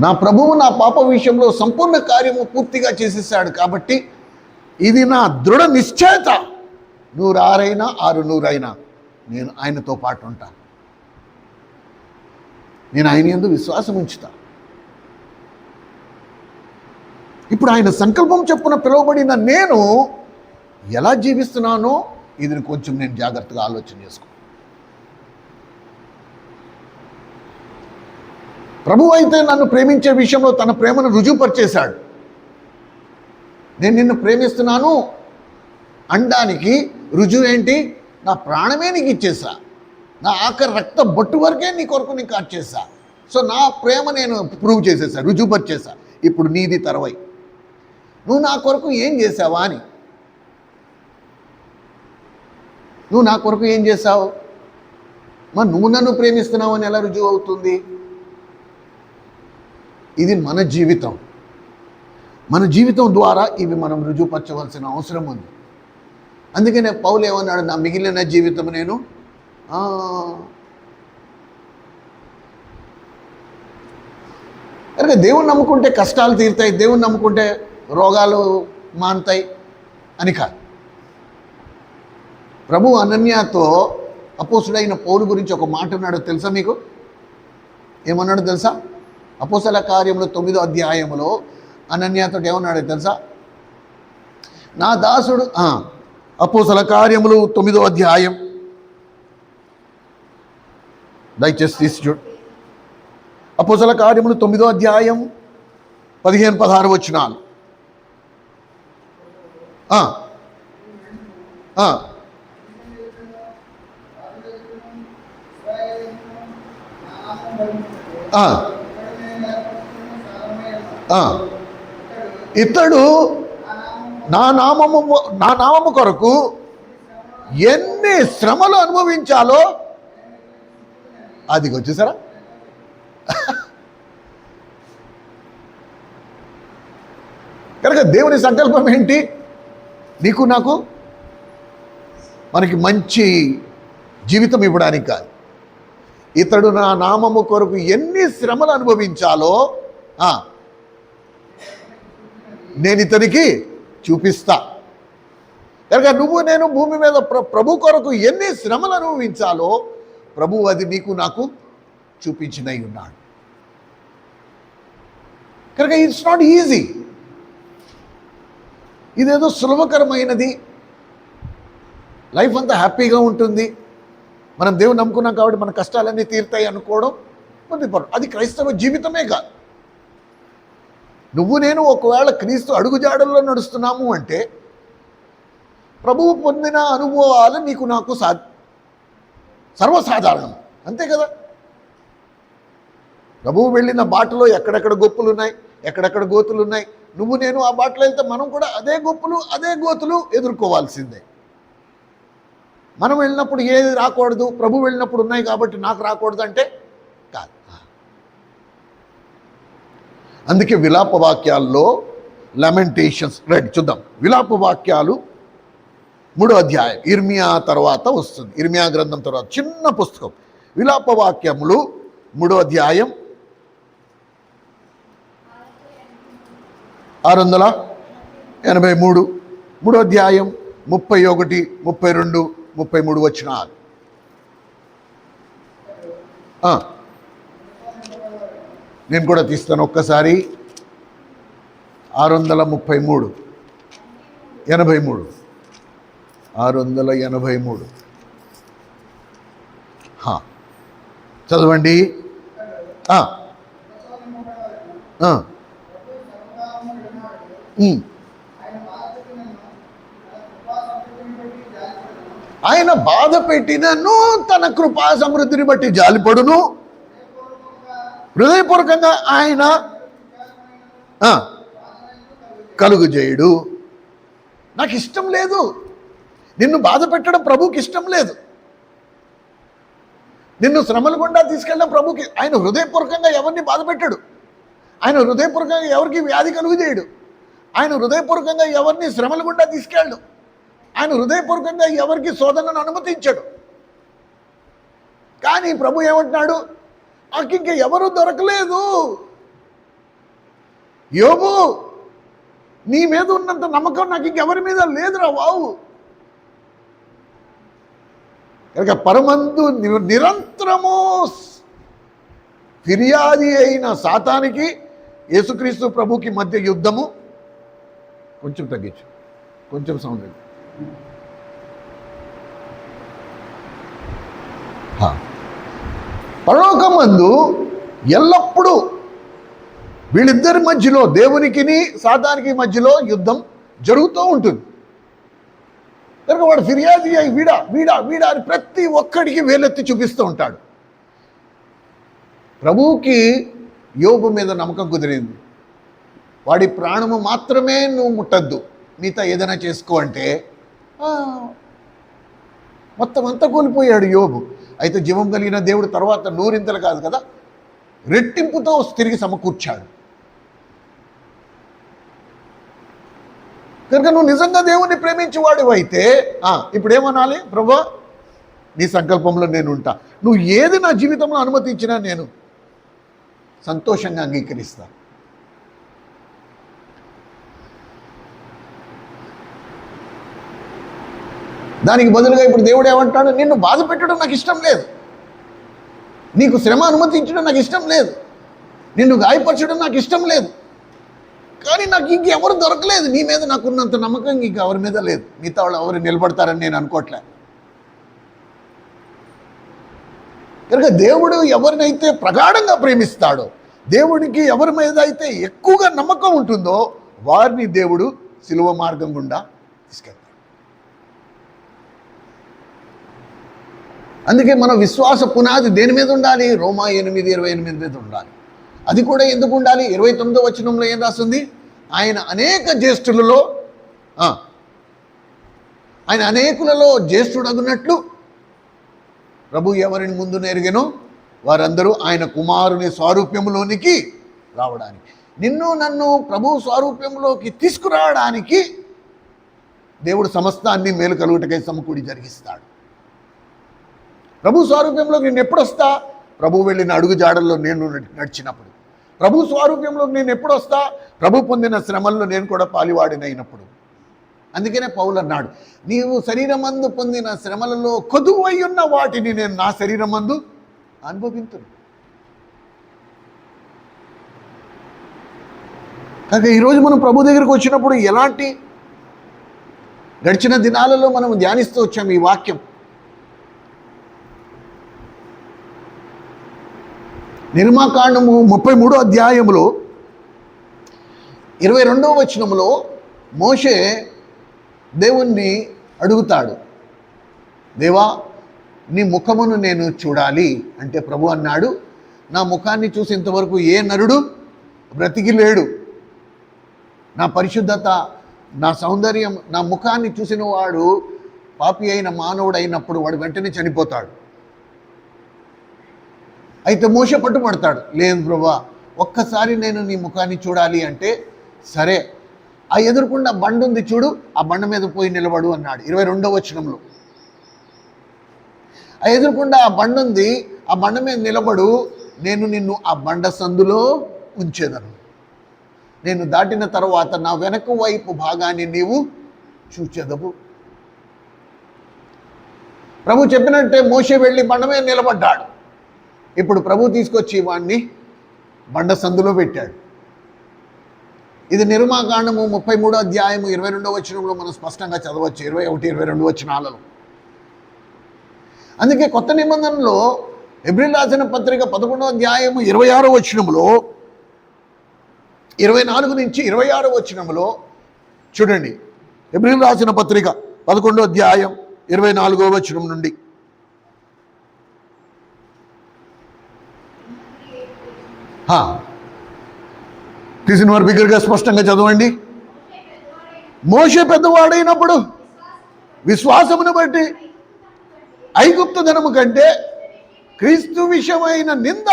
[SPEAKER 1] నా ప్రభువు నా పాప విషయంలో సంపూర్ణ కార్యము పూర్తిగా చేసేసాడు కాబట్టి ఇది నా దృఢ నిశ్చయత. 106 600 నేను ఆయనతో పాటు ఉంటా. నేను ఆయన యందు విశ్వాసం ఉంచుతా. ఇప్పుడు ఆయన సంకల్పం చొప్పున పిలువబడిన నేను ఎలా జీవిస్తున్నానో ఇది కొంచెం నేను జాగ్రత్తగా ఆలోచన చేసుకో. ప్రభువు అయితే నన్ను ప్రేమించే విషయంలో తన ప్రేమను రుజువుపరిచేశాడు. నేను నిన్ను ప్రేమిస్తున్నాను అనడానికి రుజువు ఏంటి? నా ప్రాణమే నీకు ఇచ్చేసా, నా ఆఖరి రక్త బొట్టు వరకే నీ కొరకు నీకు కార్చేసా. సో నా ప్రేమ నేను ప్రూవ్ చేసేసా, రుజువుపరిచేసా. ఇప్పుడు నీది తర్వై, నువ్వు నా కొరకు ఏం చేసావా అని. నువ్వు నా కొరకు ఏం చేసావు? మరి నువ్వు నన్ను ప్రేమిస్తున్నావు అని ఎలా రుజువు అవుతుంది? ఇది మన జీవితం. మన జీవితం ద్వారా ఇవి మనం రుజువుపరచవలసిన అవసరం ఉంది. అందుకనే పౌలు ఏమన్నాడు? నా మిగిలిన జీవితం నేను కనుక దేవుని నమ్ముకుంటే కష్టాలు తీరుతాయి, దేవుని నమ్ముకుంటే రోగాలు మానుతాయి అని కాదు. ప్రభు అనన్యతో అపోస్తుడైన పౌలు గురించి ఒక మాట అన్నాడు తెలుసా మీకు? ఏమన్నాడు తెలుసా? అపోస్తల కార్యములు 9వ అధ్యాయములో అనన్యతో ఏమన్నాడు తెలుసా? నా దాసుడు అపోస్తల కార్యములు 9వ అధ్యాయం, దయచేసి తీసి చూడు. అపోస్తల కార్యములు 9వ అధ్యాయం 15-16 వచనాలు. ఇతడు నా నామము కొరకు ఎన్ని శ్రమలు అనుభవించాలో అది వచ్చేసారా? కనుక దేవుని సంకల్పం ఏంటి? నీకు నాకు మనకి మంచి జీవితం ఇవ్వడానికి కాదు. ఇతడు నా నామము కొరకు ఎన్ని శ్రమలు అనుభవించాలో నేను ఇతనికి చూపిస్తా. కనుక నువ్వు నేను భూమి మీద ప్రభు కొరకు ఎన్ని శ్రమలు అనుభవించాలో ప్రభు అది నీకు నాకు చూపించినై ఉన్నాడు. కనుక ఇట్స్ నాట్ ఈజీ. ఇదేదో సులభకరమైనది, లైఫ్ అంతా హ్యాపీగా ఉంటుంది, మనం దేవుని నమ్ముకున్నాం కాబట్టి మన కష్టాలన్నీ తీరుతాయి అనుకోవడం అది క్రైస్తవ జీవితమే కాదు. నువ్వు నేను ఒకవేళ క్రీస్తు అడుగుజాడల్లో నడుస్తున్నాము అంటే ప్రభువు పొందిన అనుభవాలు నీకు నాకు సర్వసాధారణం, అంతే కదా. ప్రభువు వెళ్ళిన బాటలో ఎక్కడెక్కడ గొప్పులు ఉన్నాయి, ఎక్కడెక్కడ గోతులు ఉన్నాయి. నువ్వు నేను ఆ బాటలో వెళ్తే మనం కూడా అదే గొప్పులు అదే గోతులు ఎదుర్కోవాల్సిందే. మనం వెళ్ళినప్పుడు ఏది రాకూడదు, ప్రభు వెళ్ళినప్పుడు ఉన్నాయి కాబట్టి నాకు రాకూడదు అంటే కాదు. అందుకే విలాప వాక్యాల్లో లెమెంటేషన్స్ చూద్దాం. విలాప వాక్యాలు 3వ అధ్యాయం, ఇర్మియా తర్వాత వస్తుంది. ఇర్మియా గ్రంథం తర్వాత చిన్న పుస్తకం. విలాప వాక్యములు 3వ అధ్యాయం 683, 3వ అధ్యాయం 31, 32, 33 వచనాలు. నేను కూడా తీస్తాను ఒక్కసారి. 683, 83, 683 చదవండి. ఆయన బాధ పెట్టినను తన కృపా సమృద్ధిని బట్టి జాలిపడును, హృదయపూర్వకంగా ఆయన కలుగుజేయుడు. నాకు ఇష్టం లేదు నిన్ను బాధ పెట్టడం, ప్రభుకి ఇష్టం లేదు. నిన్ను శ్రమల గుండా తీసుకెళ్ళడం ప్రభుకి. ఆయన హృదయపూర్వకంగా ఎవరిని బాధ పెట్టాడు, ఆయన హృదయపూర్వకంగా ఎవరికి వ్యాధి కలుగుజేయడు. ఆయన హృదయపూర్వకంగా ఎవరిని శ్రమల గుండా తీసుకెళ్ళు. ఆయన హృదయపూర్వకంగా ఎవరికి శోధనను అనుమతించడు. కానీ ప్రభు ఏమంటున్నాడు, నాకు ఇంక ఎవరు దొరకలేదు. యోబు, నీ మీద ఉన్నంత నమ్మకం నాకు ఇంకెవరి మీద లేదురా బావు. కనుక పరమందు నిరంతరము ఫిర్యాది అయిన సాతానికి యేసుక్రీస్తు ప్రభుకి మధ్య యుద్ధము. కొంచెం తగ్గించు, కొంచెం సౌండ్. పరలోకమందు ఎల్లప్పుడూ వీళ్ళిద్దరి మధ్యలో, దేవునికిని సాతానికి మధ్యలో యుద్ధం జరుగుతూ ఉంటుంది. కనుక వాడు ఫిర్యాది అయి వీడా వీడా వీడా అని ప్రతి ఒక్కడికి వేలెత్తి చూపిస్తూ ఉంటాడు. ప్రభువుకి యోబు మీద నమ్మకం కుదిరింది. వాడి ప్రాణము మాత్రమే నువ్వు ముట్టద్దు, మిగతా ఏదైనా చేసుకో అంటే మొత్తం అంతా కోల్పోయాడు యోబు. అయితే జీవం కలిగిన దేవుడు తర్వాత నూరింతలు కాదు కదా, రెట్టింపుతో తిరిగి సమకూర్చాడు. కనుక నువ్వు నిజంగా దేవుణ్ణి ప్రేమించేవాడు అయితే ఇప్పుడు ఏమనాలి, ప్రభువా నీ సంకల్పంలో నేను ఉంటా, నువ్వు ఏది నా జీవితంలో అనుమతించినా నేను సంతోషంగా అంగీకరిస్తా. దానికి బదులుగా ఇప్పుడు దేవుడు ఏమంటాడు, నిన్ను బాధ పెట్టడం నాకు ఇష్టం లేదు, నీకు శ్రమ అనుమతించడం నాకు ఇష్టం లేదు, నిన్ను గాయపరచడం నాకు ఇష్టం లేదు, కానీ నాకు ఇంకెవరు దొరకలేదు, నీ మీద నాకున్నంత నమ్మకం ఇంకెవరి మీద లేదు, మిగతా వాళ్ళు ఎవరు నిలబడతారని నేను అనుకోవట్లే. కనుక దేవుడు ఎవరినైతే ప్రగాఢంగా ప్రేమిస్తాడో, దేవుడికి ఎవరి మీద అయితే ఎక్కువగా నమ్మకం ఉంటుందో వారిని దేవుడు సిలువ మార్గం గుండా తీసుకెళ్తాడు. అందుకే మన విశ్వాస పునాది దేని మీద ఉండాలి? రోమా 8:28 మీద ఉండాలి. అది కూడా ఎందుకు ఉండాలి? 29వ వచనంలో ఏం రాస్తుంది? ఆయన అనేకులలో జ్యేష్ఠుడగునట్లు ప్రభు ఎవరిని ముందు నెరిగెనో వారందరూ ఆయన కుమారుని స్వారూప్యములోనికి రావడానికి, నిన్ను నన్ను ప్రభు స్వారూప్యంలోకి తీసుకురావడానికి దేవుడు సమస్తాన్ని మేలు కలుగుటకై సమకూడి జరిగిస్తాడు. ప్రభు స్వారూప్యంలోకి నేను ఎప్పుడు వస్తా? ప్రభు వెళ్ళిన అడుగు జాడల్లో నేను నడిచినప్పుడు. ప్రభు స్వారూప్యంలోకి నేను ఎప్పుడు వస్తా? ప్రభు పొందిన శ్రమల్లో నేను కూడా పాలివాడినైనప్పుడు. అందుకనే పౌలు అన్నాడు, నీవు శరీరమందు పొందిన శ్రమలలో కొదువై ఉన్న వాటిని నేను నా శరీరమందు అనుభవించును. కనుక ఈరోజు మనం ప్రభు దగ్గరికి వచ్చినప్పుడు ఎలాంటి గడిచిన దినాలలో మనం ధ్యానిస్తూ వచ్చాము ఈ వాక్యం. నిర్మాకాండము 33వ అధ్యాయములో 22వ వచనములో మోషే దేవుణ్ణి అడుగుతాడు, దేవా నీ ముఖమును నేను చూడాలి అంటే ప్రభు అన్నాడు, నా ముఖాన్ని చూసి ఇంతవరకు ఏ నరుడు బ్రతికి లేడు. నా పరిశుద్ధత, నా సౌందర్యం, నా ముఖాన్ని చూసిన వాడు పాపి అయిన మానవుడు అయినప్పుడు వాడు వెంటనే చనిపోతాడు. అయితే మోషే పట్టుబడతాడు, లేదు ప్రభువా ఒక్కసారి నేను నీ ముఖాన్ని చూడాలి అంటే, సరే ఆ ఎదురుకుండా బండ ఉంది చూడు, ఆ బండ మీద పోయి నిలబడు అన్నాడు 22వ వచనంలో. ఆ ఎదురుకుండా ఆ బండ ఉంది, ఆ బండ మీద నిలబడు, నేను నిన్ను ఆ బండ సందులో ఉంచేదను, నేను దాటిన తర్వాత నా వెనక వైపు భాగాన్ని నీవు చూచెదవు. ప్రభు చెప్పినట్టే మోషే వెళ్ళి బండ మీద నిలబడ్డాడు. ఇప్పుడు ప్రభు తీసుకొచ్చి వాడిని బండ సందులో పెట్టాడు. ఇది నిర్మాకాండము 33వ అధ్యాయము 22వ వచనంలో మనం స్పష్టంగా చదవచ్చు, 21, 22 వచనాలలో. అందుకే కొత్త నిబంధనలో హెబ్రీయులకు రాసిన పత్రిక 11వ అధ్యాయము 26వ వచనంలో 24 నుంచి 26వ వచనంలో చూడండి. హెబ్రీయులకు రాసిన పత్రిక 11వ అధ్యాయం 24వ వచనం నుండి తీసిన వారు బిగ్గరగా స్పష్టంగా చదవండి. మోషే పెద్దవాడైనప్పుడు విశ్వాసమును బట్టి ఐగుప్తు ధనము కంటే క్రీస్తు విషయమైన నింద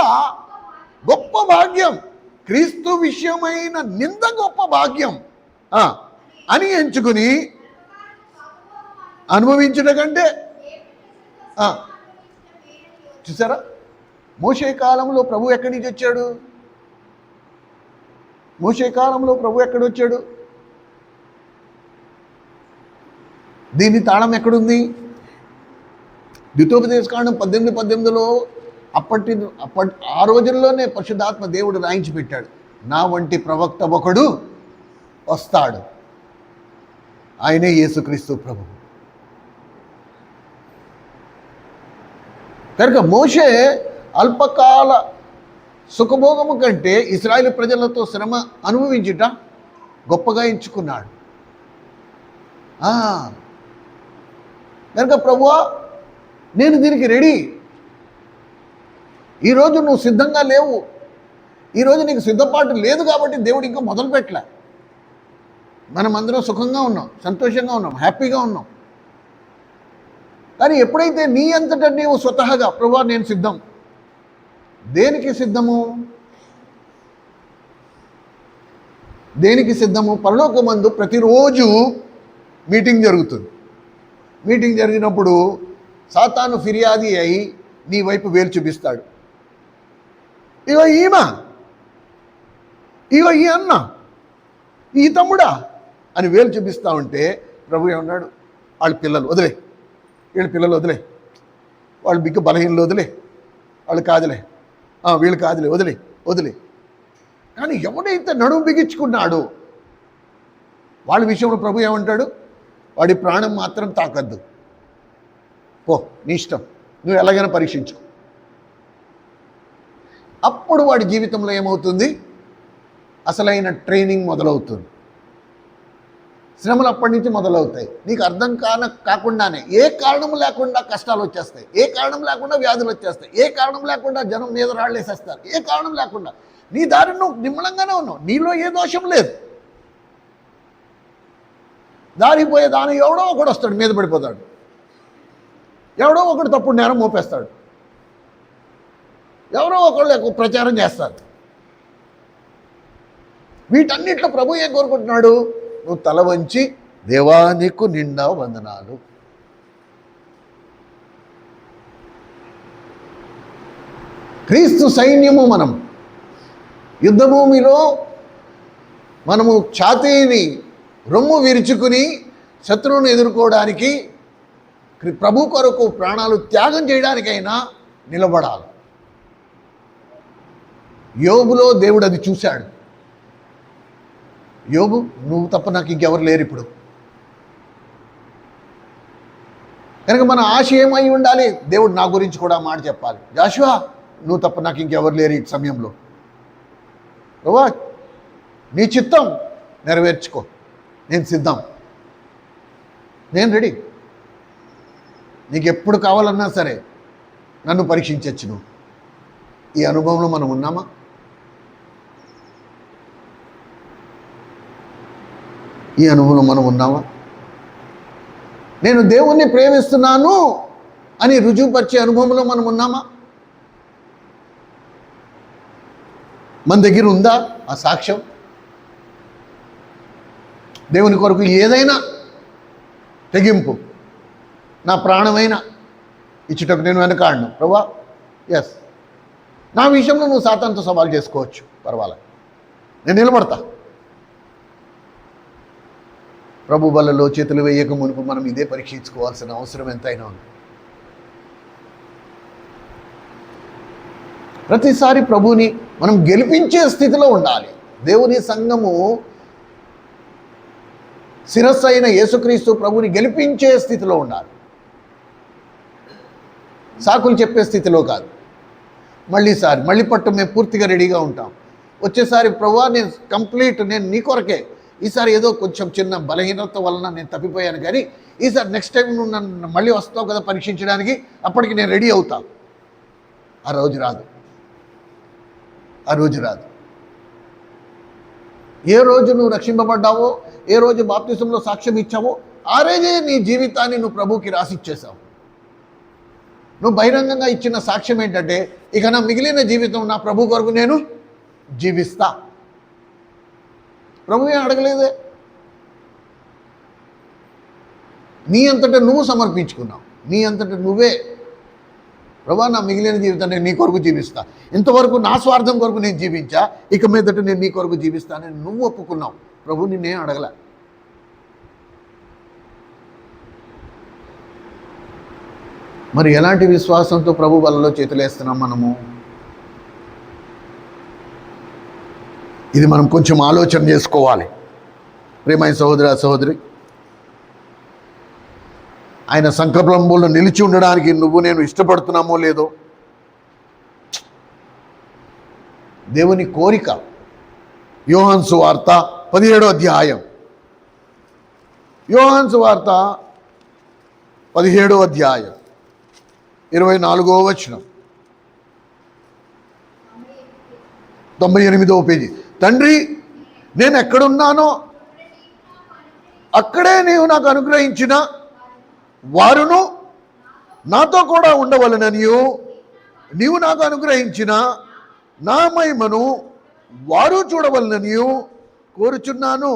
[SPEAKER 1] గొప్ప భాగ్యం. క్రీస్తు విషయమైన నింద గొప్ప భాగ్యం. అని ఎంచుకుని అనుభవించడం కంటే చూసారా, మోషే కాలంలో ప్రభు ఎక్కడి నుంచి వచ్చాడు? మోషే కాలంలో ప్రభు ఎక్కడొచ్చాడు? దీని తాళం ఎక్కడుంది? ద్వితోపదేశకాండం 18:18లో ఆ రోజుల్లోనే పరిశుద్ధాత్మ దేవుడు రాయించి పెట్టాడు, నా వంటి ప్రవక్త ఒకడు వస్తాడు, ఆయనే యేసుక్రీస్తు ప్రభు. కనుక మోషే అల్పకాల సుఖభోగము కంటే ఇశ్రాయేలు ప్రజలతో శ్రమ అనుభవించుట గొప్పగా ఎంచుకున్నాడు. కనుక ప్రభువా, నేను దీనికి రెడీ. ఈరోజు నువ్వు సిద్ధంగా లేవు, ఈరోజు నీకు సిద్ధపాటు లేదు కాబట్టి దేవుడు ఇంకా మొదలు పెట్టలే. మనం అందరం సుఖంగా ఉన్నాం, సంతోషంగా ఉన్నాం, హ్యాపీగా ఉన్నాం. కానీ ఎప్పుడైతే నీ అంతటా నీవు స్వతహాగా ప్రభువా నేను సిద్ధం, దేనికి సిద్ధము? దేనికి సిద్ధము? పరలోకమందు ప్రతిరోజు మీటింగ్ జరుగుతుంది. మీటింగ్ జరిగినప్పుడు సాతాను ఫిర్యాది అయి నీ వైపు వేలు చూపిస్తాడు. ఇగో ఈమె, ఇగో ఈ అన్న, ఈ తమ్ముడా అని వేలు చూపిస్తూ ఉంటే ప్రభు ఏమన్నాడు? వాళ్ళ పిల్లలు వదిలే, వీళ్ళ పిల్లలు వదిలే, వాళ్ళు బిగ్గు బలహీనలు వదిలే, వాళ్ళు కాదులే, వీళ్ళు కాదులే, వదిలే వదిలే. కానీ ఎవడైతే నడుము బిగించుకున్నాడో వాళ్ళ విషయంలో ప్రభు ఏమంటాడు? వాడి ప్రాణం మాత్రం తాకద్దు, పో నీ ఇష్టం, నువ్వు ఎలాగైనా పరీక్షించు. అప్పుడు వాడి జీవితంలో ఏమవుతుంది? అసలైన ట్రైనింగ్ మొదలవుతుంది. శ్రమలు అప్పటి నుంచి మొదలవుతాయి. నీకు అర్థం కాకుండానే ఏ కారణం లేకుండా కష్టాలు వచ్చేస్తాయి, ఏ కారణం లేకుండా వ్యాధులు వచ్చేస్తాయి, ఏ కారణం లేకుండా జనం మీద రాళ్ళు వేసేస్తారు, ఏ కారణం లేకుండా. నీ దారి నువ్వు నిమ్మలంగానే ఉన్నావు, నీలో ఏ దోషం లేదు. దారిపోయే దాని ఎవడో ఒకడు వస్తాడు, మీద పడిపోతాడు, ఎవడో ఒకడు తప్పుడు నేరం మోపేస్తాడు, ఎవరో ఒకళ్ళు ప్రచారం చేస్తారు. వీటన్నిట్లో ప్రభు ఏం కోరుకుంటున్నాడు? నువ్వు తల వంచి దేవా నీకు నిండా వందనాలు. క్రీస్తు సైన్యము మనం యుద్ధభూమిలో మనము ఛాతీని రొమ్ము విరుచుకుని శత్రువును ఎదుర్కోవడానికి ప్రభు కొరకు ప్రాణాలు త్యాగం చేయడానికైనా నిలబడాలి. యోబులో దేవుడు అది చూశాడు. యోబు, నువ్వు తప్ప నాకు ఇంకెవరు లేరు ఇప్పుడు. కనుక మన ఆశ ఏమై ఉండాలి? దేవుడు నా గురించి కూడా మాట చెప్పాలి. జాషువా, నువ్వు తప్ప నాకు ఇంకెవరు లేరు ఈ సమయంలో. ప్రభువా, నీ చిత్తం నెరవేర్చుకో, నేను సిద్ధం, నేను రెడీ. నీకు ఎప్పుడు కావాలన్నా సరే నన్ను పరీక్షించచ్చు నువ్వు. ఈ అనుభవంలో మనం ఉన్నామా? ఈ అనుభవంలో మనం ఉన్నామా? నేను దేవుణ్ణి ప్రేమిస్తున్నాను అని రుజువుపరిచే అనుభవంలో మనం ఉన్నామా? మన దగ్గర ఉందా ఆ సాక్ష్యం? దేవుని కొరకు ఏదైనా తెగింపు, నా ప్రాణమైన ఇచ్చుటకు నేను వెనకాడను ప్రభా. ఎస్, నా విషయంలో నువ్వు సాతానుతో సవాల్ చేసుకోవచ్చు, పర్వాలేదు, నేను నిలబడతా. ప్రభు బలలో చేతులు వేయక మునుపు మనం ఇదే పరీక్షించుకోవాల్సిన అవసరం ఎంతైనా ఉంది. ప్రతిసారి ప్రభుని మనం గెలిపించే స్థితిలో ఉండాలి. దేవుని సంఘము శిరస్సు అయిన యేసుక్రీస్తు ప్రభుని గెలిపించే స్థితిలో ఉండాలి, సాకులు చెప్పే స్థితిలో కాదు. మళ్ళీ పట్టు మేము పూర్తిగా రెడీగా ఉంటాం. వచ్చేసారి ప్రభువా నేను కంప్లీట్, నేను నీ కొరకే. ఈసారి ఏదో కొంచెం చిన్న బలహీనత వలన నేను తప్పిపోయాను, కానీ ఈసారి నెక్స్ట్ టైం నువ్వు నన్ను మళ్ళీ వస్తావు కదా పరీక్షించడానికి, అప్పటికి నేను రెడీ అవుతా. ఆ రోజు రాదు, ఆ రోజు రాదు. ఏ రోజు నువ్వు రక్షింపబడ్డావో, ఏ రోజు బాప్తిసంలో సాక్ష్యం ఇచ్చావో, ఆ రోజే నీ జీవితాన్ని నువ్వు ప్రభుకి రాసిచ్చేసావు. నువ్వు బహిరంగంగా ఇచ్చిన సాక్ష్యం ఏంటంటే, ఇక నా మిగిలిన జీవితం నా ప్రభు కొరకు నేను జీవిస్తా. ప్రభు ఏం అడగలేదే, నీ అంతటా నువ్వు సమర్పించుకున్నావు, నీ అంతటా నువ్వే. ప్రభా, నా మిగిలిన జీవితాన్ని నీ కొరకు జీవిస్తా, ఇంతవరకు నా స్వార్థం కొరకు నేను జీవించా, ఇక మీదట నేను నీ కొరకు జీవిస్తానని నువ్వు ఒప్పుకున్నావు. ప్రభు నిన్నేం అడగల. మరి ఎలాంటి విశ్వాసంతో ప్రభు బలలో చేతులేస్తున్నాం మనము? ఇది మనం కొంచెం ఆలోచన చేసుకోవాలి. ప్రియమైన సహోదర సహోదరి, ఆయన సంకల్పంలో నిలిచి ఉండడానికి నువ్వు నేను ఇష్టపడుతున్నామో లేదో దేవుని కోరిక. యోహాను సువార్త 17వ అధ్యాయం, యోహాను సువార్త 17వ అధ్యాయం 24వ వచనం, 98వ పేజీ. తండ్రి, నేను ఎక్కడున్నానో అక్కడే నీవు నాకు అనుగ్రహించిన వారును నాతో కూడా ఉండవలననియు, నీవు నాకు అనుగ్రహించిన నా మహిమను వారు చూడవలననియు కోరుచున్నాను.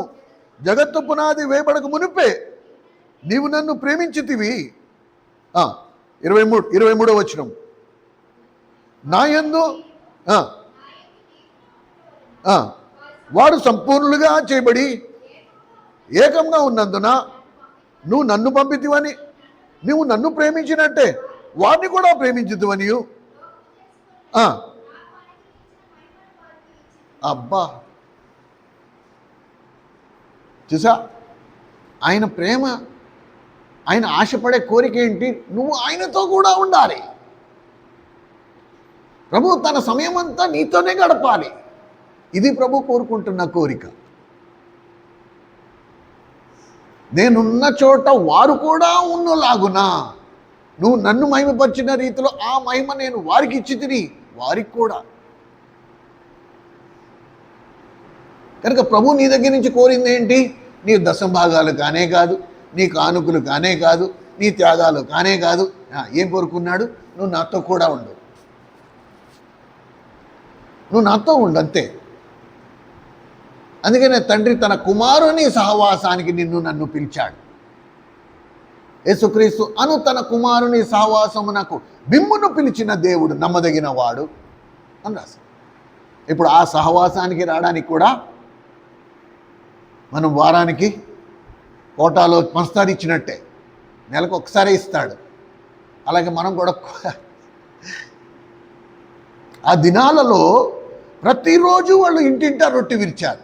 [SPEAKER 1] జగత్తు పునాది వేయబడక మునిపే నీవు నన్ను ప్రేమించితివి. 23వ వచనం, నా యందు వారు సంపూర్ణులుగా చేయబడి ఏకంగా ఉన్నందున నువ్వు నన్ను పంపితివని, నువ్వు నన్ను ప్రేమించినట్టే వారిని కూడా ప్రేమించుతువనియు. అబ్బా, చూసా ఆయన ప్రేమ, ఆయన ఆశపడే కోరిక ఏంటి? నువ్వు ఆయనతో కూడా ఉండాలి. ప్రభు తన సమయం అంతా నీతోనే గడపాలి. ఇది ప్రభు కోరుకుంటున్న కోరిక. నేనున్న చోట వారు కూడా ఉన్నలాగునా, నువ్వు నన్ను మహిమపరిచిన రీతిలో ఆ మహిమ నేను వారికి ఇచ్చి తిని వారికి కూడా. కనుక ప్రభు నీ దగ్గర నుంచి కోరింది ఏంటి? నీ దశభాగాలు కానే కాదు, నీ కానుకలు కానే కాదు, నీ త్యాగాలు కానే కాదు. ఏం కోరుకున్నాడు? నువ్వు నాతో కూడా ఉండు, నువ్వు నాతో ఉండు, అంతే. అందుకనే తండ్రి తన కుమారుని సహవాసానికి నిన్ను నన్ను పిలిచాడు. యేసుక్రీస్తు అను తన కుమారుని సహవాసమునకు మిమ్మును పిలిచిన దేవుడు నమ్మదగిన వాడు అని రాశాడు. ఇప్పుడు ఆ సహవాసానికి రావడానికి కూడా మనం వారానికి కోటాలో పంచదార ఇచ్చినట్టే నెలకు ఒకసారి ఇస్తాడు. అలాగే మనం కూడా ఆ దినాలలో ప్రతిరోజు వాళ్ళు ఇంటింటా రొట్టె విరిచారు.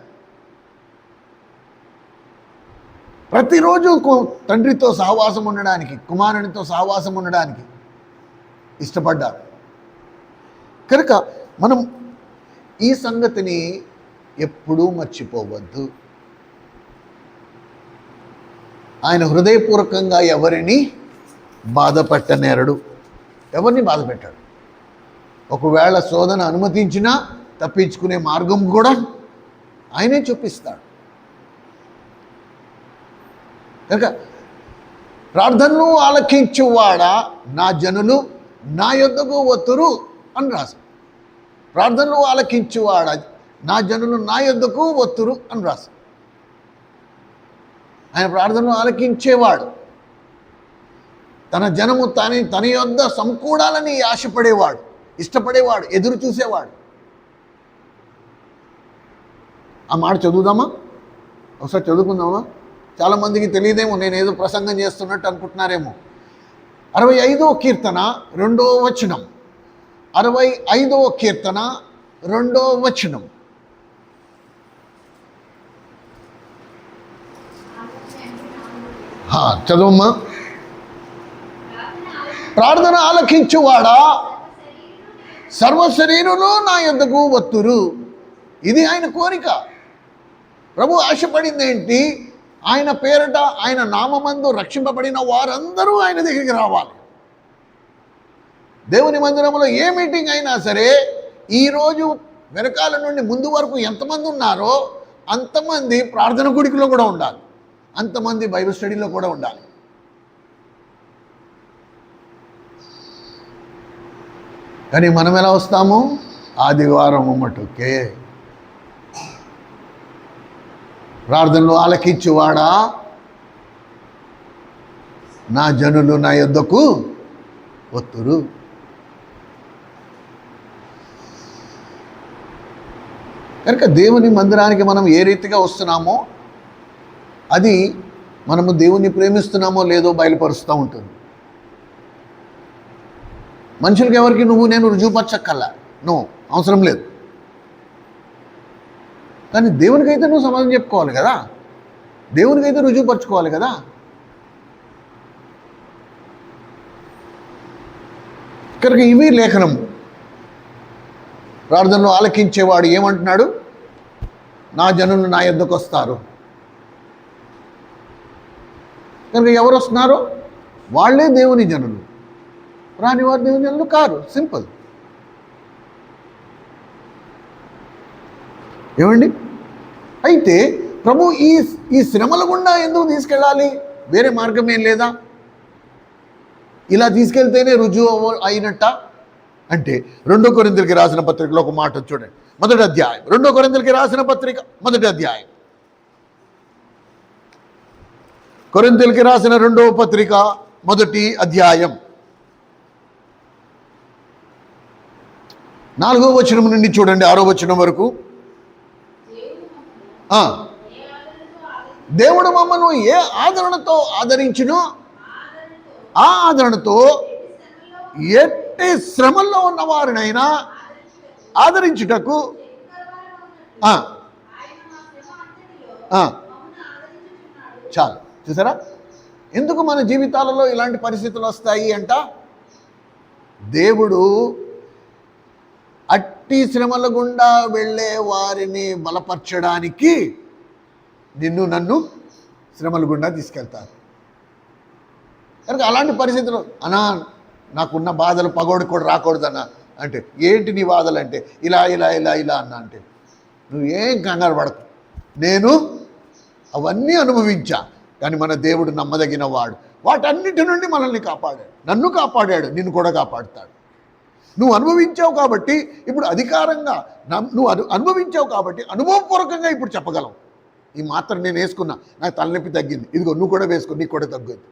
[SPEAKER 1] ప్రతిరోజు తండ్రితో సహవాసం ఉండడానికి, కుమారునితో సహవాసం ఉండడానికి ఇష్టపడ్డారు. కనుక మనం ఈ సంగతిని ఎప్పుడూ మర్చిపోవద్దు. ఆయన హృదయపూర్వకంగా ఎవరిని బాధ పెట్టనేరడు, ఎవరిని బాధ పెట్టాడు. ఒకవేళ శోధన అనుమతించినా తప్పించుకునే మార్గం కూడా ఆయనే చూపిస్తాడు. కనుక ప్రార్థనలు ఆలకించువాడా నా జనులు నా యొద్దకు వత్తురు అని రాశాడు. ప్రార్థనలు ఆలకించువాడా నా జనులు నా యొద్దకు వత్తురు అని రాశాడు. ఆయన ప్రార్థనలు ఆలకించేవాడు, తన జనము తన యొద్ద సమకూడాలని ఆశపడేవాడు, ఇష్టపడేవాడు, ఎదురు చూసేవాడు. ఆ మాట చదువుదామా? ఒకసారి చదువుకుందామా? చాలామందికి తెలియదేమో, నేను ఏదో ప్రసంగం చేస్తున్నట్టు అనుకుంటున్నారేమో. 65వ కీర్తన 2వ వచనం, 65వ కీర్తన 2వ వచనం. చదువమ్మా. ప్రార్థన ఆలకించువాడా సర్వశరీరులు నా యొద్దకు వత్తురు. ఇది ఆయన కోరిక. ప్రభు ఆశపడింది ఏంటి? ఆయన పేరట, ఆయన నామమందు రక్షింపబడిన వారందరూ ఆయన దగ్గరికి రావాలి. దేవుని మందిరంలో ఏ మీటింగ్ అయినా సరే, ఈరోజు వెనకాల నుండి ముందు వరకు ఎంతమంది ఉన్నారో అంతమంది ప్రార్థన గుడికిలో కూడా ఉండాలి, అంతమంది బైబిల్ స్టడీలో కూడా ఉండాలి. కానీ మనం ఎలా వస్తాము? ఆదివారం మటుకే. ప్రార్థనలు ఆలకించువాడా నా జనులు నా యొద్దకు వత్తురు. కనుక దేవుని మందిరానికి మనం ఏ రీతిగా వస్తున్నామో అది మనము దేవుణ్ణి ప్రేమిస్తున్నామో లేదో బయలుపరుస్తూ ఉంటుంది. మనుషులకి ఎవరికి నువ్వు నేను రుజువుపరచక్కల్లా, అవసరం లేదు. కానీ దేవునికైతే నువ్వు సమాధానం చెప్పుకోవాలి కదా, దేవునికైతే రుజువుపరచుకోవాలి కదా. కనుక ఇవి లేఖనం. ప్రార్థనలో ఆలకించేవాడు ఏమంటున్నాడు? నా జనులు నా యొద్దకు వస్తారు. కనుక ఎవరు వస్తున్నారో వాళ్ళే దేవుని జనులు, రాని వారు దేవుని జనులు కారు. సింపుల్. ఏమండి? అయితే ప్రభు ఈ శ్రమల గుండా ఎందుకు తీసుకెళ్ళాలి? వేరే మార్గం ఏం లేదా? ఇలా తీసుకెళ్తేనే రుజువు అయినట్ట అంటే 2 కొరింథీయులకి రాసిన పత్రికలో ఒక మాట చూడండి. 1వ అధ్యాయం 2 కొరింథీయులకి రాసిన పత్రిక 1వ అధ్యాయం, కొరింథీయులకి రాసిన 2వ పత్రిక 1వ అధ్యాయం 4వ వచనం నుండి చూడండి 6వ వచనం వరకు. దేవుడు మమ్మను ఏ ఆదరణతో ఆదరించునో ఆ ఆదరణతో ఎట్టి శ్రమల్లో ఉన్న వారినైనా ఆదరించుటకు చాలు. చూసారా ఎందుకు మన జీవితాలలో ఇలాంటి పరిస్థితులు వస్తాయి అంట? దేవుడు అట్టి శ్రమల గుండా వెళ్ళే వారిని బలపరచడానికి నిన్ను నన్ను శ్రమల గుండా తీసుకెళ్తారు. కనుక అలాంటి పరిస్థితులు అన్నా నాకున్న బాధలు పగోడు కూడా రాకూడదన్నా అంటే, ఏంటి నీ బాధలు అంటే, ఇలా ఇలా ఇలా ఇలా అన్నా అంటే, నువ్వేం కంగారు పడకు, నేను అవన్నీ అనుభవించా. కానీ మన దేవుడు నమ్మదగిన వాడు, వాటన్నిటి నుండి మనల్ని కాపాడాడు. నన్ను కాపాడాడు, నిన్ను కూడా కాపాడుతాడు. నువ్వు అనుభవించావు కాబట్టి ఇప్పుడు అధికారంగా నువ్వు అనుభవించావు కాబట్టి అనుభవపూర్వకంగా ఇప్పుడు చెప్పగలవు. ఈ మాత్రం నేను వేసుకున్నా, నాకు తలనొప్పి తగ్గింది, ఇదిగో నువ్వు కూడా వేసుకో, నీకు కూడా తగ్గుద్ది.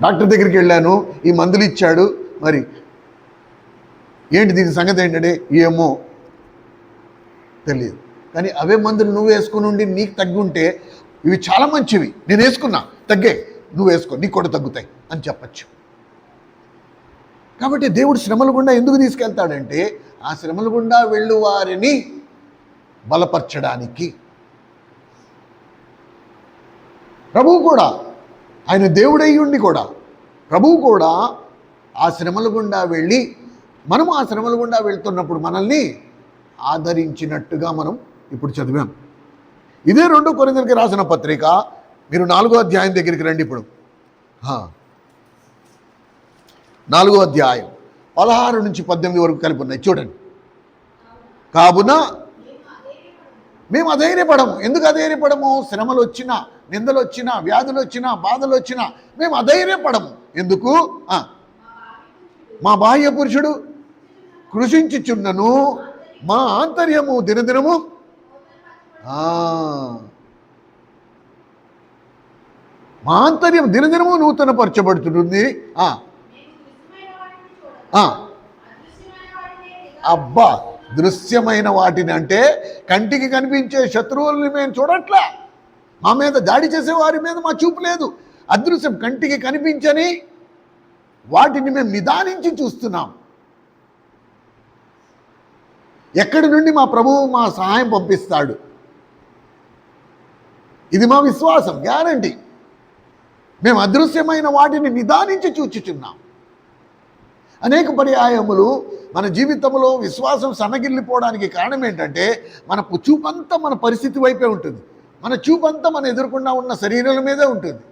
[SPEAKER 1] డాక్టర్ దగ్గరికి వెళ్ళాను, ఈ మందులు ఇచ్చాడు, మరి ఏంటి దీని సంగతి ఏంటంటే ఏమో తెలియదు. కానీ అవే మందులు నువ్వు వేసుకుని ఉండి నీకు తగ్గి ఉంటే ఇవి చాలా మంచివి, నేను వేసుకున్నా తగ్గాయి, నువ్వు వేసుకో, నీకు కూడా తగ్గుతాయి అని చెప్పచ్చు. కాబట్టి దేవుడు శ్రమల గుండా ఎందుకు తీసుకెళ్తాడంటే ఆ శ్రమల గుండా వెళ్ళు వారిని బలపరచడానికి. ప్రభువు కూడా, ఆయన దేవుడై ఉండి కూడా ప్రభువు కూడా ఆ శ్రమల గుండా వెళ్ళి మనము ఆ శ్రమల గుండా వెళ్తున్నప్పుడు మనల్ని ఆదరించినట్టుగా మనం ఇప్పుడు చదివాం. ఇదే 2 కొరింథీయులకి రాసిన పత్రిక, మీరు 4వ అధ్యాయం దగ్గరికి రండి. ఇప్పుడు 4వ అధ్యాయం 16 నుంచి 18 వరకు కలిపి ఉన్నాయి చూడండి. కావున మేము అధైర్యపడము. ఎందుకు అధైర్యపడము? శ్రమలు వచ్చినా, నిందలు వచ్చినా, వ్యాధులు వచ్చినా, బాధలు వచ్చినా మేము అధైర్యపడము. ఎందుకు? మా బాహ్య పురుషుడు కృషించుచున్నను, మా ఆంతర్యము దినదినము మా ఆంతర్యం దినదినము నూతనపరచబడుతుంది. అబ్బా, దృశ్యమైన వాటిని అంటే కంటికి కనిపించే శత్రువుల్ని మేము చూడట్లా, మా మీద దాడి చేసే వారి మీద మా చూపు లేదు. అదృశ్యం, కంటికి కనిపించని వాటిని మేము నిదానించి చూస్తున్నాం. ఎక్కడి నుండి మా ప్రభువు మా సహాయం పంపిస్తాడు? ఇది మా విశ్వాసం, గ్యారంటీ. మేము అదృశ్యమైన వాటిని నిదానించి చూచుచున్నాం. అనేక పర్యాయములు మన జీవితంలో విశ్వాసం సన్నగిల్లిపోవడానికి కారణం ఏంటంటే మన చూపంతా మన పరిస్థితి వైపే ఉంటుంది, మన చూపంతా మన ఎదుర్కొన్నా ఉన్న శరీరాల మీదే ఉంటుంది.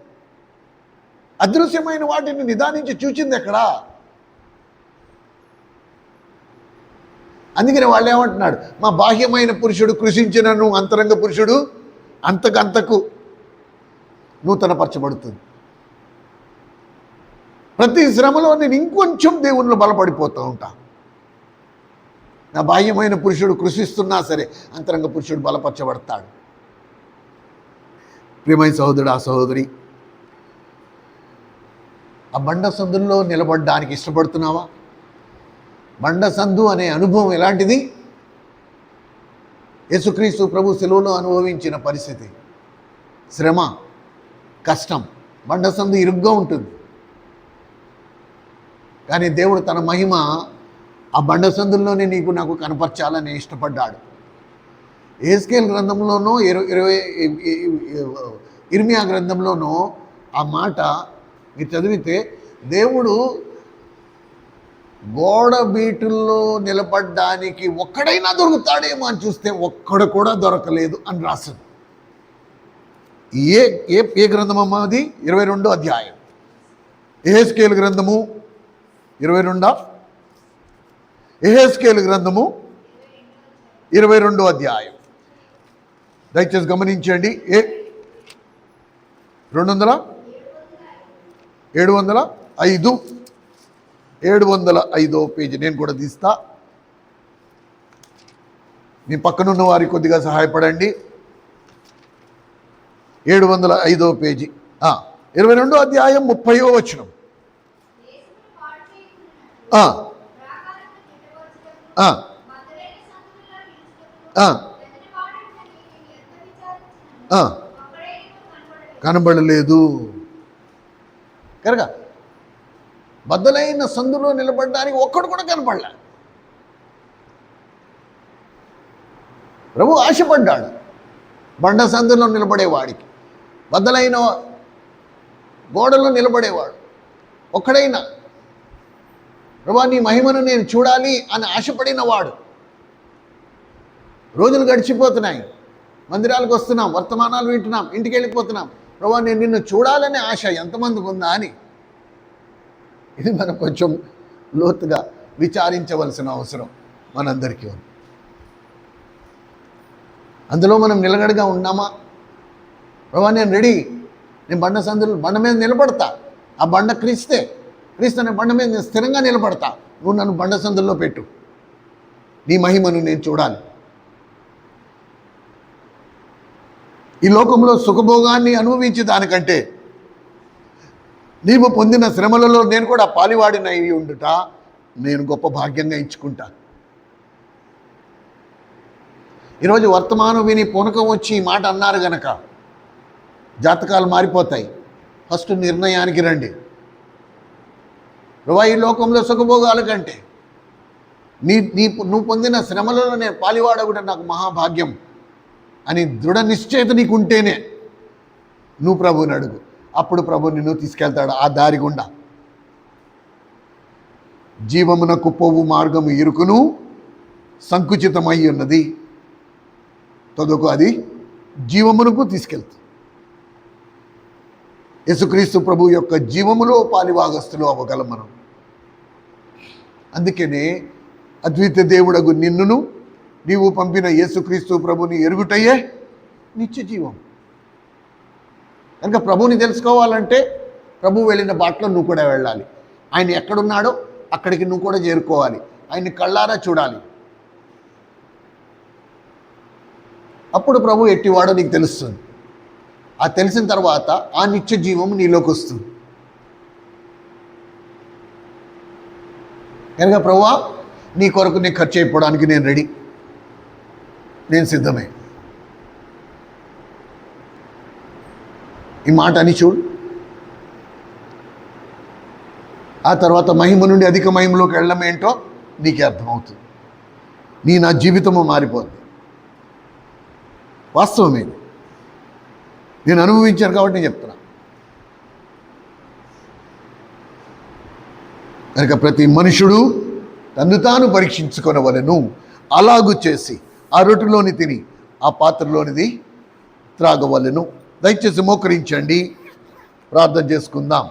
[SPEAKER 1] అదృశ్యమైన వాటిని నిదానించి చూచింది ఎక్కడా? అందుకని వాళ్ళు ఏమంటున్నాడు? మా బాహ్యమైన పురుషుడు కృషించినను అంతరంగ పురుషుడు అంతకంతకు నూతనపరచబడుతుంది. ప్రతి శ్రమలో నేను ఇంకొంచెం దేవునిలో బలపడిపోతూ ఉంటా. నా బాహ్యమైన పురుషుడు కృషిస్తున్నా సరే అంతరంగ పురుషుడు బలపరచబడతాడు. ప్రియమైన సహోదరుడు, ఆ సహోదరి, ఆ బండ సందుల్లో నిలబడడానికి ఇష్టపడుతున్నావా? బండ సందు అనే అనుభవం ఎలాంటిది? యేసుక్రీస్తు ప్రభు శిలువలో అనుభవించిన పరిస్థితి, శ్రమ, కష్టం. బండ సందు ఇరుగ్గా ఉంటుంది, కానీ దేవుడు తన మహిమ ఆ బండ సందుల్లోనే నాకు కనపరచాలని ఇష్టపడ్డాడు. యెహెజ్కేలు గ్రంథంలోనూ ఇర్మియా గ్రంథంలోనూ ఆ మాట మీరు చదివితే, దేవుడు గోడ బీటుల్లో నిలబడ్డానికి ఒక్కడైనా దొరుకుతాడేమో అని చూస్తే ఒక్కడు కూడా దొరకలేదు అని రాసింది. ఏ ఏ ఏ గ్రంథమమ్మా అది? 22వ అధ్యాయం, యెహెజ్కేలు గ్రంథము 22. యెహెజ్కేలు గ్రంథము 22వ అధ్యాయం. దయచేసి గమనించండి. 705 పేజీ. నేను కూడా తీస్తా. మీ పక్కనున్న వారికి కొద్దిగా సహాయపడండి. 705 పేజీ, 22వ అధ్యాయం 30వ వచనం. కనబడలేదు. కనుక బద్దలైన సందులో నిలబడడానికి ఒక్కడు కూడా కనపడలే. ప్రభు ఆశపడ్డాడు బండ సందులో నిలబడేవాడికి, బద్దలైన గోడలో నిలబడేవాడు ఒక్కడైనా. ప్రభు నీ మహిమను నేను చూడాలి అని ఆశపడిన వాడు. రోజులు గడిచిపోతున్నాయి, మందిరాలకు వస్తున్నాం, వర్తమానాలు వింటున్నాం, ఇంటికి వెళ్ళిపోతున్నాం. ప్రభు నేను నిన్ను చూడాలనే ఆశ ఎంతమందికి ఉందా అని, ఇది మనం కొంచెం లోతుగా విచారించవలసిన అవసరం మనందరికీ ఉంది. అందులో మనం నిలకడగా ఉన్నామా? ప్రభు నేను రెడీ, నేను బండ మీద నిలబడతా. ఆ బండ క్రీస్తే అనే బండ మీద నేను స్థిరంగా నిలబడతా. నువ్వు నన్ను బండ సందుల్లో పెట్టు, నీ మహిమను నేను చూడాలి. ఈ లోకంలో సుఖభోగాన్ని అనుభవించే దానికంటే నీవు పొందిన శ్రమలలో నేను కూడా పాలివాడినై ఉండుట నేను గొప్ప భాగ్యంగా ఎంచుకుంటా. ఈరోజు వర్తమానం విని పూనకం వచ్చి ఈ మాట అన్నారు గనక జాతకాలు మారిపోతాయి. ఫస్ట్ నిర్ణయానికి రండి. ఈ లోకంలో సుఖభోగాల కంటే నువ్వు పొందిన శ్రమలలో నేను పాలివాడగుట నాకు మహాభాగ్యం అని దృఢ నిశ్చయిత నీకుంటేనే నువ్వు ప్రభువుని అడుగు. అప్పుడు ప్రభు నిన్ను తీసుకెళ్తాడు ఆ దారి గుండా. జీవమునకు పోవు మార్గము ఇరుకును సంకుచితమై ఉన్నది, తొదకు అది జీవమునకు తీసుకెళ్తుంది. యేసుక్రీస్తు ప్రభు యొక్క జీవములో పాలిభాగస్తులు అవ్వగలం మనం. అందుకనే అద్వితీయ దేవుడగు నిన్నును నీవు పంపిన యేసుక్రీస్తు ప్రభుని ఎరుగుటయే నిత్య జీవం. కనుక ప్రభువుని తెలుసుకోవాలంటే ప్రభు వెళ్ళిన బాటలో నువ్వు కూడా వెళ్ళాలి. ఆయన ఎక్కడున్నాడో అక్కడికి నువ్వు కూడా చేరుకోవాలి. ఆయన్ని కళ్ళారా చూడాలి. అప్పుడు ప్రభు ఎట్టివాడో నీకు తెలుస్తుంది. ఆ తెలిసిన తర్వాత ఆ నిత్య జీవం నీలోకి వస్తుంది. కనుక ప్రభువా నీ కొరకు నేను ఖర్చు అయిపోవడానికి నేను రెడీ, నేను సిద్ధమే. ఈ మాట అని చూడు. ఆ తర్వాత మహిమ నుండి అధిక మహిమలోకి వెళ్ళడం ఏంటో నీకే అర్థమవుతుంది. నా జీవితము మారిపోతుంది. వాస్తవమే, నేను అనుభవించాను కాబట్టి నేను చెప్తున్నా. కనుక ప్రతి మనుషుడు తన్ను తాను పరీక్షించుకొనవలెను. అలాగు చేసి ఆ రొట్టెలోని తిని ఆ పాత్రలోనిది త్రాగవలెను. దయచేసి మోకరించండి, ప్రార్థన చేసుకుందాం.